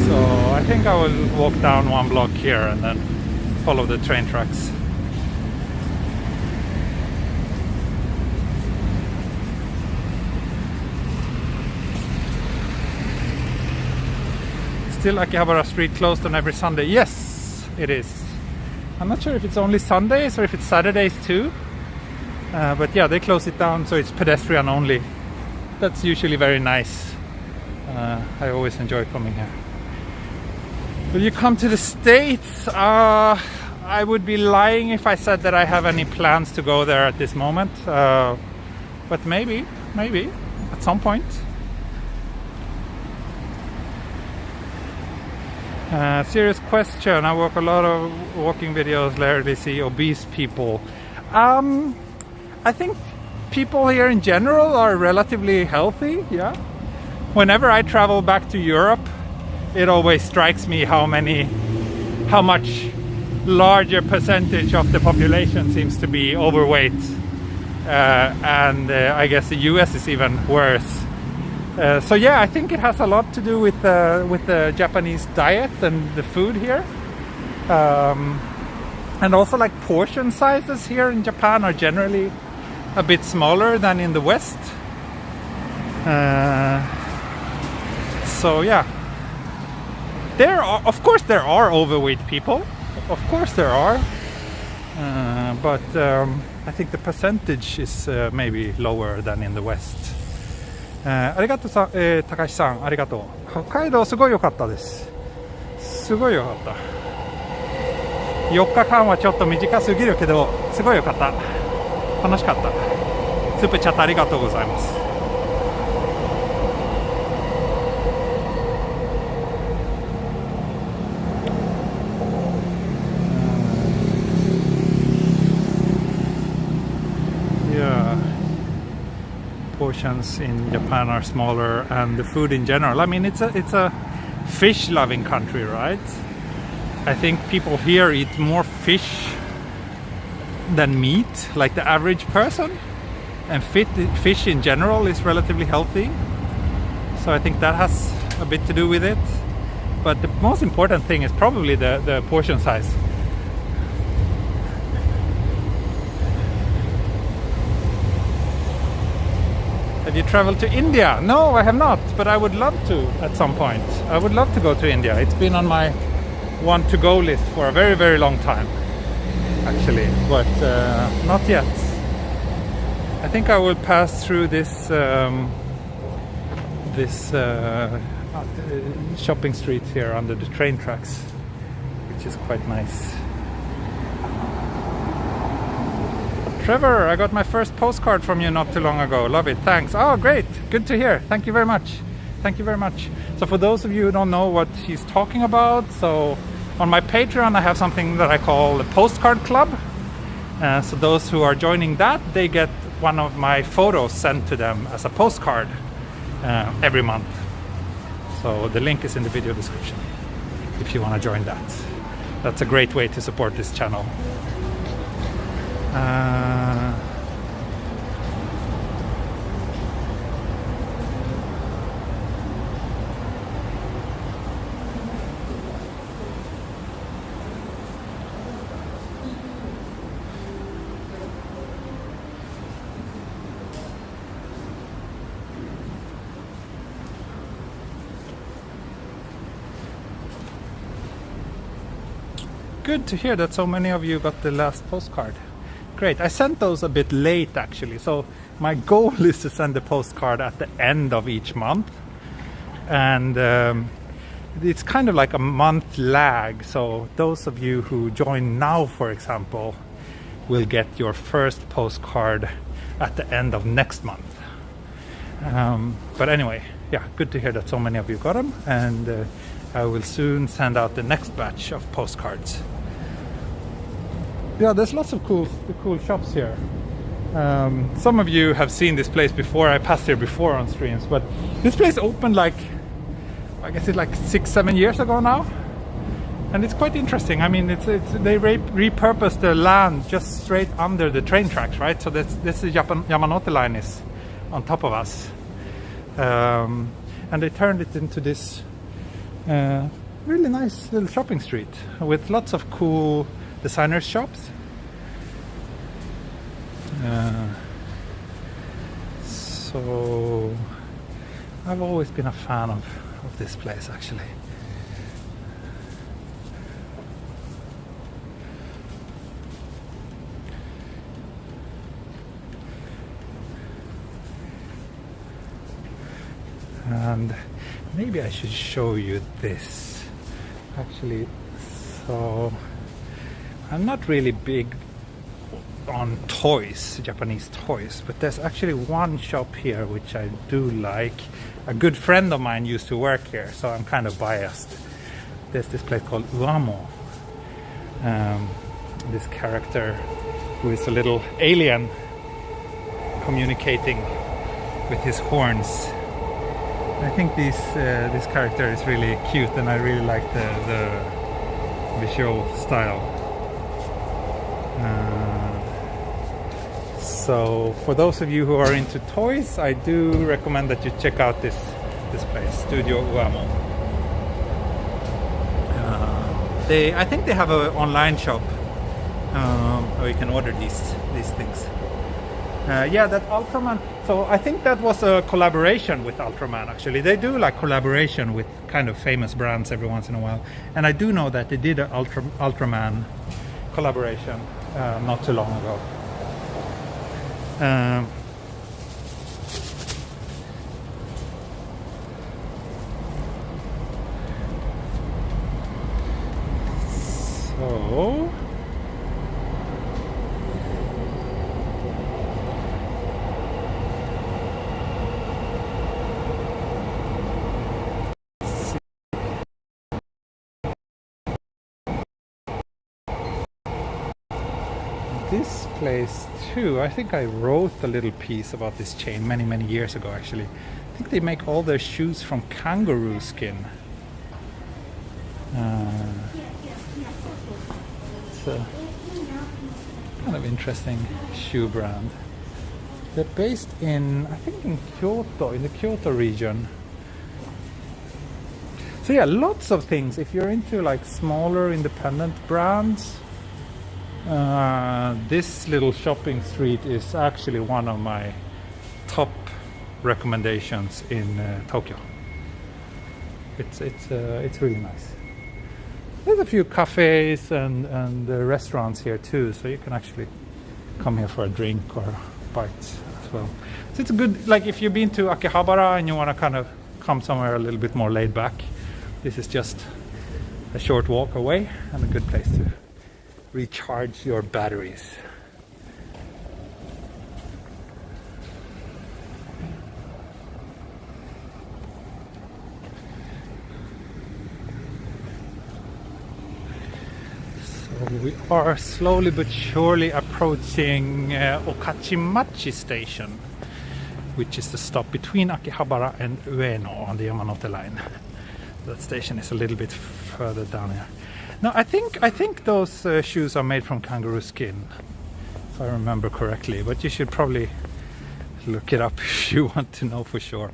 So I think I will walk down one block here and then follow the train tracks. Still Akihabara Street closed on every Sunday? Yes, it is. I'm not sure if it's only Sundays or if it's Saturdays too. But yeah, they close it down so it's pedestrian only. That's usually very nice. I always enjoy coming here. Will you come to the States? I would be lying if I said that I have any plans to go there at this moment. But maybe at some point. Serious question. I work a lot of walking videos, rarely see obese people. I think people here in general are relatively healthy, yeah. Whenever I travel back to Europe, it always strikes me how many how much larger percentage of the population seems to be overweight, and I guess the US is even worse. So yeah, I think it has a lot to do with the Japanese diet and the food here, and also like portion sizes here in Japan are generally a bit smaller than in the West. So yeah, of course there are overweight people. Of course there are, but I think the percentage is maybe lower than in the West. ありがとうさ、高橋さん、ありがとう。北海道すごい良かったです。すごい良かった。4日間はちょっと短すぎるけど、すごい良かった。楽しかった。スープチャットありがとうございます。Portions in Japan are smaller, and the food in general. I mean, it's a fish-loving country, right? I think people here eat more fish than meat, like the average person. And fish in general is relatively healthy. So I think that has a bit to do with it. But the most important thing is probably the portion size. Have you traveled to India? No, I have not, but I would love to at some point. I would love to go to India. It's been on my want-to-go list for a very, very long time, actually, but not yet. I think I will pass through this shopping street here under the train tracks, which is quite nice. Trevor, I got my first postcard from you not too long ago. Love it. Thanks. Oh, great. Good to hear. Thank you very much. Thank you very much. So for those of you who don't know what he's talking about, so on my Patreon I have something that I call the Postcard Club. So those who are joining that, they get one of my photos sent to them as a postcard every month. So the link is in the video description if you want to join that. That's a great way to support this channel. Good to hear that so many of you got the last postcard. Great. I sent those a bit late actually, so my goal is to send the postcard at the end of each month, and it's kind of like a month lag, so those of you who join now, for example, will get your first postcard at the end of next month. But anyway, yeah, good to hear that so many of you got them, and I will soon send out the next batch of postcards. Yeah, there's lots of cool shops here. Some of you have seen this place before. I passed here before on streams, but this place opened like, I guess it's like 6-7 years ago now, and it's quite interesting. I mean, they repurposed the land just straight under the train tracks, right? So this is Yamanote line is on top of us, and they turned it into this really nice little shopping street with lots of cool designers shops. So I've always been a fan of this place actually. And maybe I should show you this actually. So I'm not really big on toys, Japanese toys, but there's actually one shop here which I do like. A good friend of mine used to work here, so I'm kind of biased. There's this place called Ueno. This character who is a little alien communicating with his horns. I think this character is really cute, and I really like visual style. So for those of you who are into toys, I do recommend that you check out this place, Studio Ueno. I think they have an online shop where you can order these things. Yeah, that Ultraman. So I think that was a collaboration with Ultraman. Actually, they do like collaboration with kind of famous brands every once in a while. And I do know that they did an Ultraman collaboration not too long ago. So this place too, I think I wrote a little piece about this chain many years ago actually. I think they make all their shoes from kangaroo skin. It's a kind of interesting shoe brand. They're based in, I think in Kyoto, in the Kyoto region. So yeah, lots of things. If you're into like smaller independent brands, this little shopping street is actually one of my top recommendations in Tokyo. It's really nice. There's a few cafes and restaurants here too, so you can actually come here for a drink or a bite as well. So it's a good, like if you've been to Akihabara and you want to kind of come somewhere a little bit more laid back, this is just a short walk away and a good place to recharge your batteries. So we are slowly but surely approaching Okachimachi Station, which is the stop between Akihabara and Ueno on the Yamanote line. That station is a little bit further down here. No, I think those shoes are made from kangaroo skin, if I remember correctly. But you should probably look it up if you want to know for sure.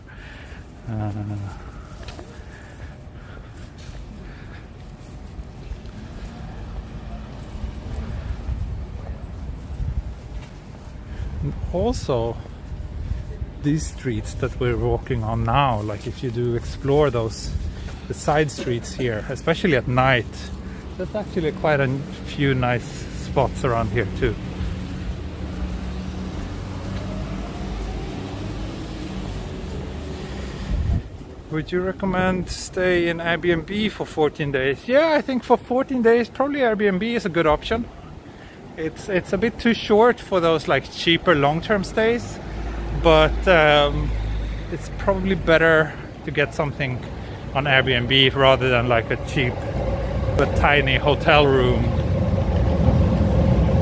Also, these streets that we're walking on now, like if you do explore the side streets here, especially at night, there's actually quite a few nice spots around here too. Would you recommend stay in Airbnb for 14 days? Yeah, I think for 14 days probably Airbnb is a good option. It's a bit too short for those like cheaper long-term stays, but it's probably better to get something on Airbnb rather than like a cheap but tiny hotel room.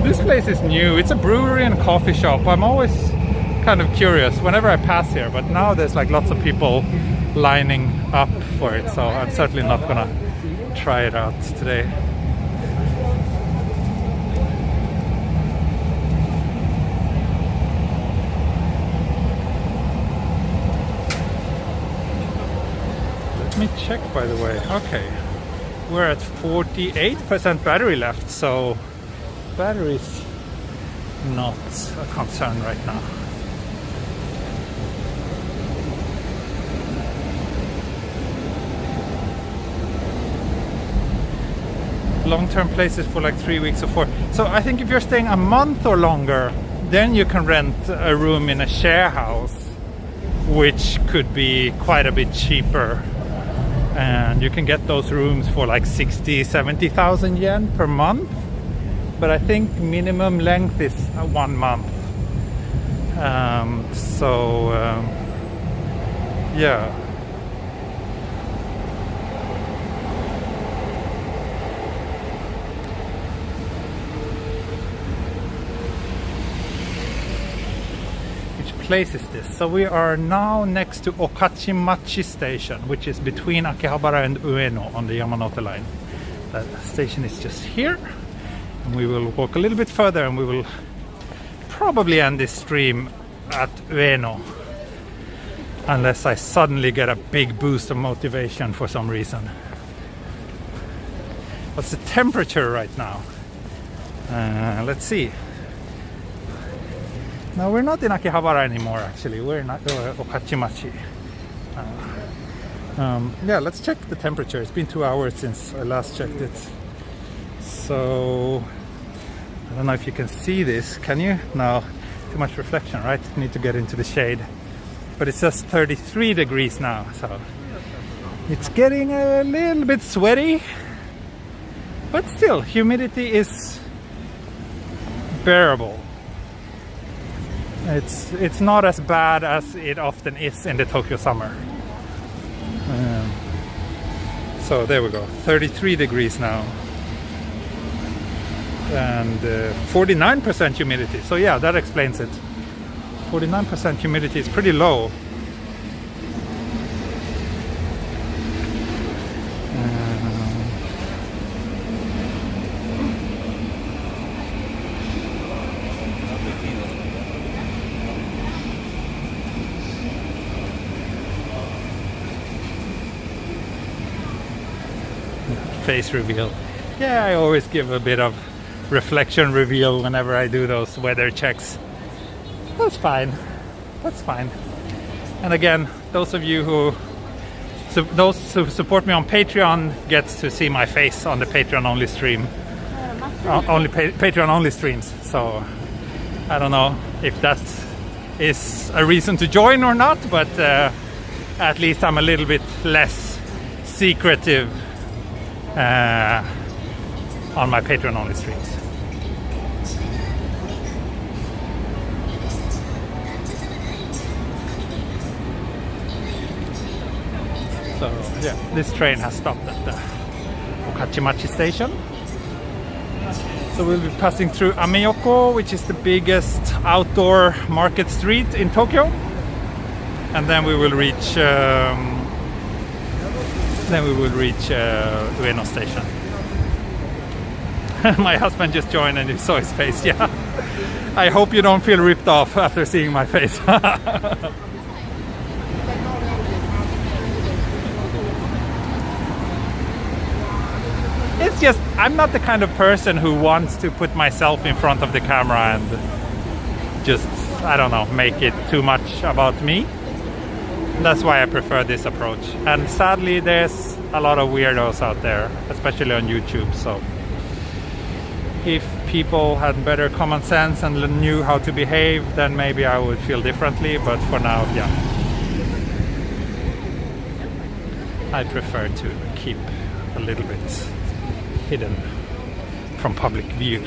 This place is new. It's a brewery and coffee shop. I'm always kind of curious whenever I pass here, but now there's like lots of people lining up for it, so I'm certainly not gonna try it out today. Let me check, by the way. Okay, we're at 48% battery left, so battery's not a concern right now. Long-term places for like 3 weeks or 4. So I think if you're staying a month or longer, then you can rent a room in a share house, which could be quite a bit cheaper. And you can get those rooms for like 60,000-70,000 yen per month. But I think minimum length is 1 month. Yeah. Which place is this? So we are now next to Okachimachi Station, which is between Akihabara and Ueno on the Yamanote line. The station is just here. And we will walk a little bit further and we will probably end this stream at Ueno. Unless I suddenly get a big boost of motivation for some reason. What's the temperature right now? Let's see. No, we're not in Akihabara anymore actually. We're in Okachimachi. Yeah, let's check the temperature. It's been 2 hours since I last checked it. So, I don't know if you can see this. Can you? No, too much reflection, right? Need to get into the shade. But it says 33 degrees now, so it's getting a little bit sweaty. But still, humidity is bearable. It's not as bad as it often is in the Tokyo summer. So there we go, 33 degrees now. And 49% humidity. So yeah, that explains it. 49% humidity is pretty low. Face reveal. Yeah, I always give a bit of reflection reveal whenever I do those weather checks. That's fine. That's fine. And again, those of you who support me on Patreon gets to see my face on the Patreon only stream. Patreon only streams. So I don't know if that is a reason to join or not, but at least I'm a little bit less secretive on my Patreon only streams. So yeah, this train has stopped at the Okachimachi station. So we'll be passing through Ameyoko, which is the biggest outdoor market street in Tokyo, and then we will reach Ueno station. My husband just joined and you saw his face. Yeah, I hope you don't feel ripped off after seeing my face. It's just, I'm not the kind of person who wants to put myself in front of the camera and just, I don't know, make it too much about me. That's why I prefer this approach. And sadly, there's a lot of weirdos out there, especially on YouTube. So if people had better common sense and knew how to behave, then maybe I would feel differently. But for now, yeah, I prefer to keep a little bit hidden from public view.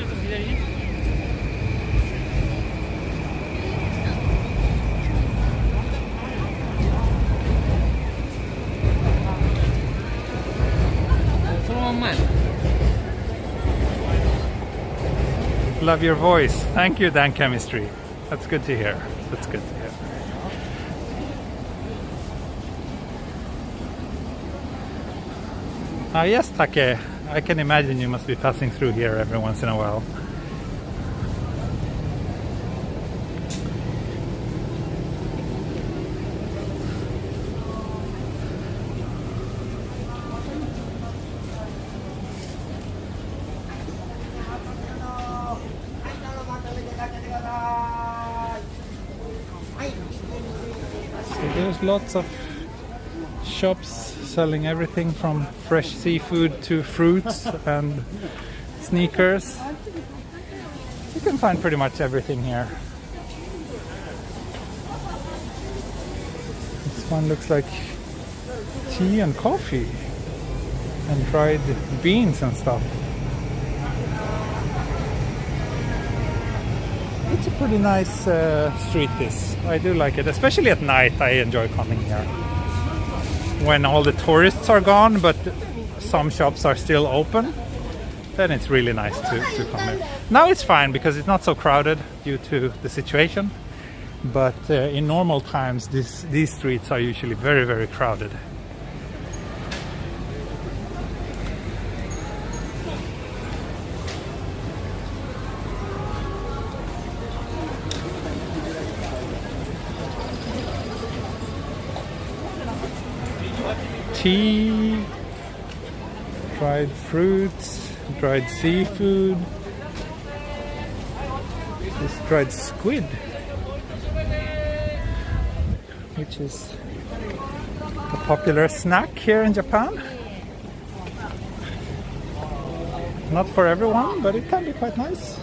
Love your voice. Thank you, Dan Chemistry. That's good to hear. That's good to hear. Ah, yes, Take. I can imagine you must be passing through here every once in a while. There's lots of shops selling everything from fresh seafood to fruits and sneakers. You can find pretty much everything here. This one looks like tea and coffee and dried beans and stuff. It's a pretty nice street, this. I do like it, especially at night. I enjoy coming here when all the tourists are gone, but some shops are still open. Then it's really nice to come here. Now it's fine because it's not so crowded due to the situation, but in normal times these streets are usually very, very crowded. tea, dried fruits, dried seafood. This dried squid, which is a popular snack here in Japan. Not for everyone, but it can be quite nice.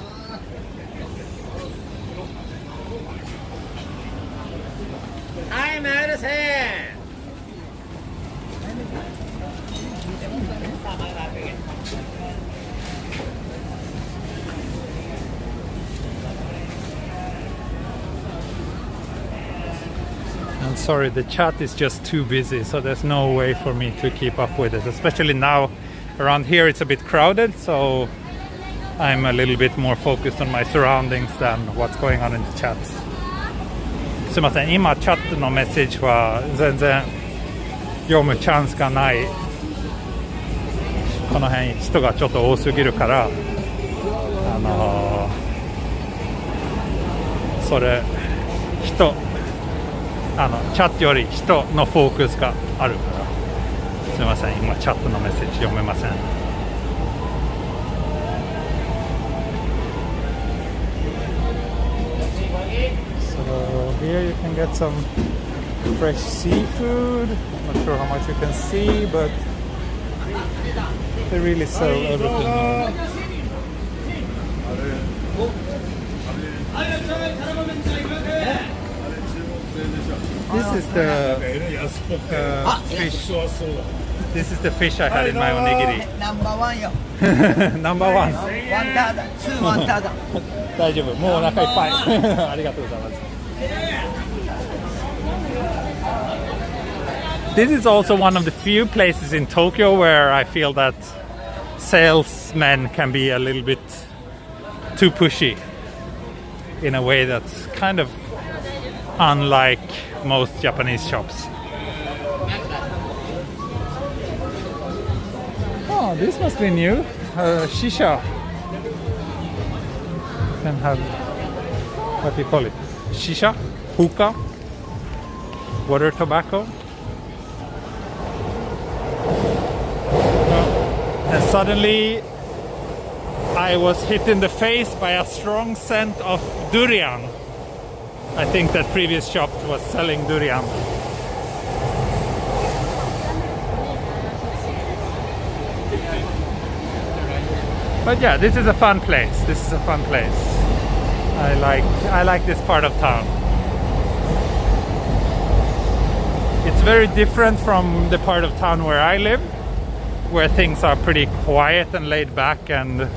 Hi, Madison! I'm sorry, the chat is just too busy, so there's no way for me to keep up with it. Especially now, around here it's a bit crowded, so I'm a little bit more focused on my surroundings than what's going on in the chat. すいません、今チャットのメッセージは全然読むチャンスがない。この辺人がちょっと多すぎるから、それ人チャットより人のフォークスがあるから、すみません、今チャットのメッセージ読めません。So here you can get some fresh seafood. Not sure how much you can see, but they really sell everything. This is the fish. This is the fish I had in my onigiri. Number one よ。Number one. One tada, two one tada. 大丈夫。もうお腹いっぱい。ありがとうございます。This is also one of the few places in Tokyo where I feel that salesmen can be a little bit too pushy in a way that's kind of unlike most Japanese shops. Oh, this must be new. Shisha. Can have, what do you call it? Shisha? Hookah? Water tobacco? And suddenly I was hit in the face by a strong scent of durian. I think that previous shop was selling durian. But yeah, this is a fun place. This is a fun place. I like this part of town. It's very different from the part of town where I live, where things are pretty quiet and laid back and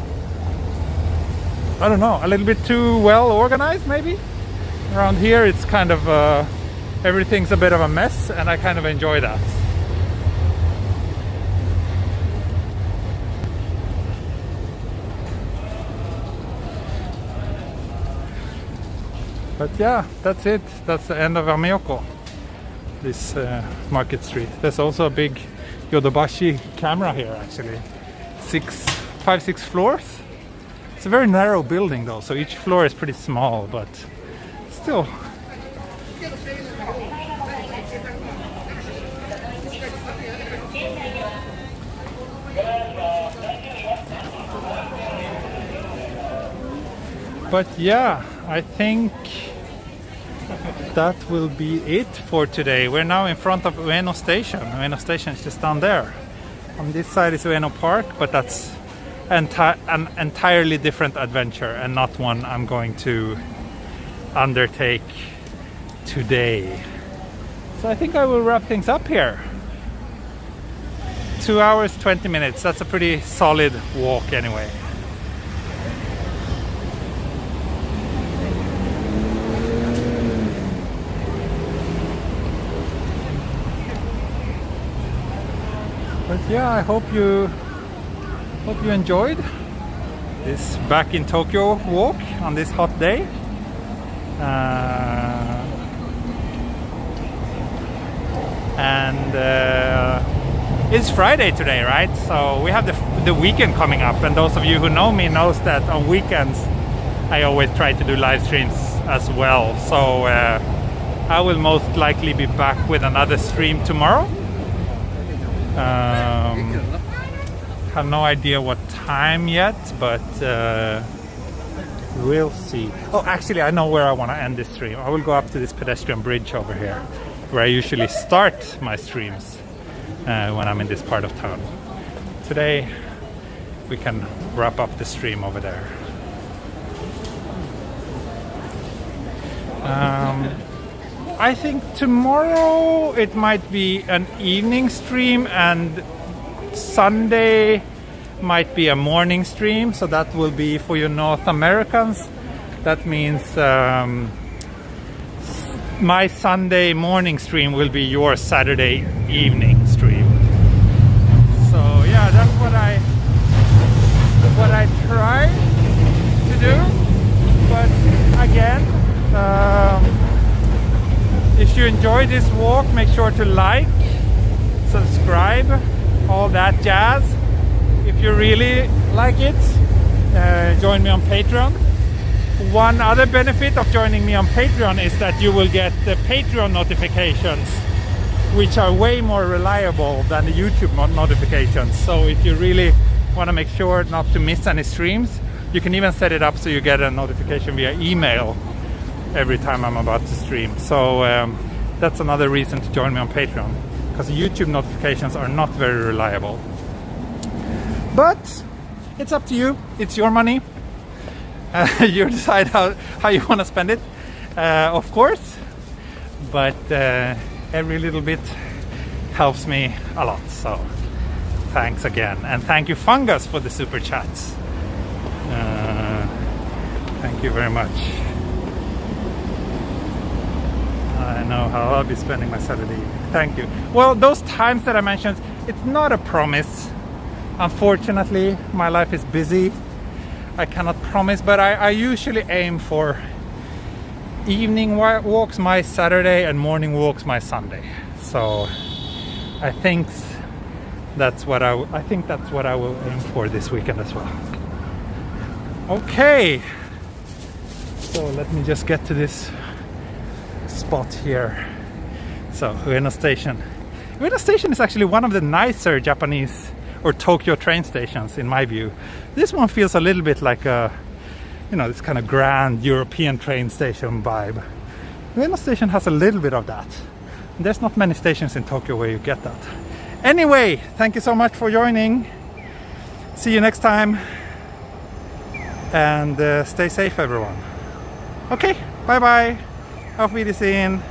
I don't know, a little bit too well organized maybe. Around here it's kind of everything's a bit of a mess and I kind of enjoy that. But yeah, that's it. That's the end of Ameoko, this market street. There's also a big Yodobashi camera here actually. 5-6 floors. It's a very narrow building though, so each floor is pretty small, but still. But yeah, I think that will be it for today. We're now in front of Ueno Station. Ueno Station is just down there. On this side is Ueno Park, but that's an entirely different adventure and not one I'm going to undertake today. So I think I will wrap things up here. 2 hours 20 minutes. That's a pretty solid walk anyway. But yeah, I hope you enjoyed this back in Tokyo walk on this hot day. It's Friday today, right? So we have the weekend coming up, and those of you who know me knows that on weekends I always try to do live streams as well. So I will most likely be back with another stream tomorrow. Have no idea what time yet, but we'll see. Oh, actually, I know where I want to end this stream. I will go up to this pedestrian bridge over here, where I usually start my streams when I'm in this part of town. Today, we can wrap up the stream over there. I think tomorrow it might be an evening stream, and Sunday might be a morning stream, so that will be for you North Americans. That means my Sunday morning stream will be your Saturday evening stream. So yeah, that's what I try to do. But again, if you enjoy this walk, make sure to like, subscribe, all that jazz. If you really like it, join me on Patreon. One other benefit of joining me on Patreon is that you will get the Patreon notifications, which are way more reliable than the YouTube notifications. So if you really want to make sure not to miss any streams, you can even set it up so you get a notification via email every time I'm about to stream. So that's another reason to join me on Patreon, because YouTube notifications are not very reliable. But it's up to you. It's your money. You decide how you want to spend it, of course. But every little bit helps me a lot. So thanks again. And thank you, Fungus, for the super chats. Thank you very much. I know how I'll be spending my Saturday evening. Thank you. Well, those times that I mentioned, it's not a promise. Unfortunately, my life is busy. I cannot promise, but I usually aim for evening walks my Saturday and morning walks my Sunday. So I think that's what I will aim for this weekend as well. Okay, so let me just get to this spot here. So Ueno Station. Ueno Station is actually one of the nicer Japanese or Tokyo train stations in my view. This one feels a little bit like a, this kind of grand European train station vibe. Ueno Station has a little bit of that. There's not many stations in Tokyo where you get that. Anyway, thank you so much for joining. See you next time. And stay safe, everyone. Okay, bye bye. Auf Wiedersehen.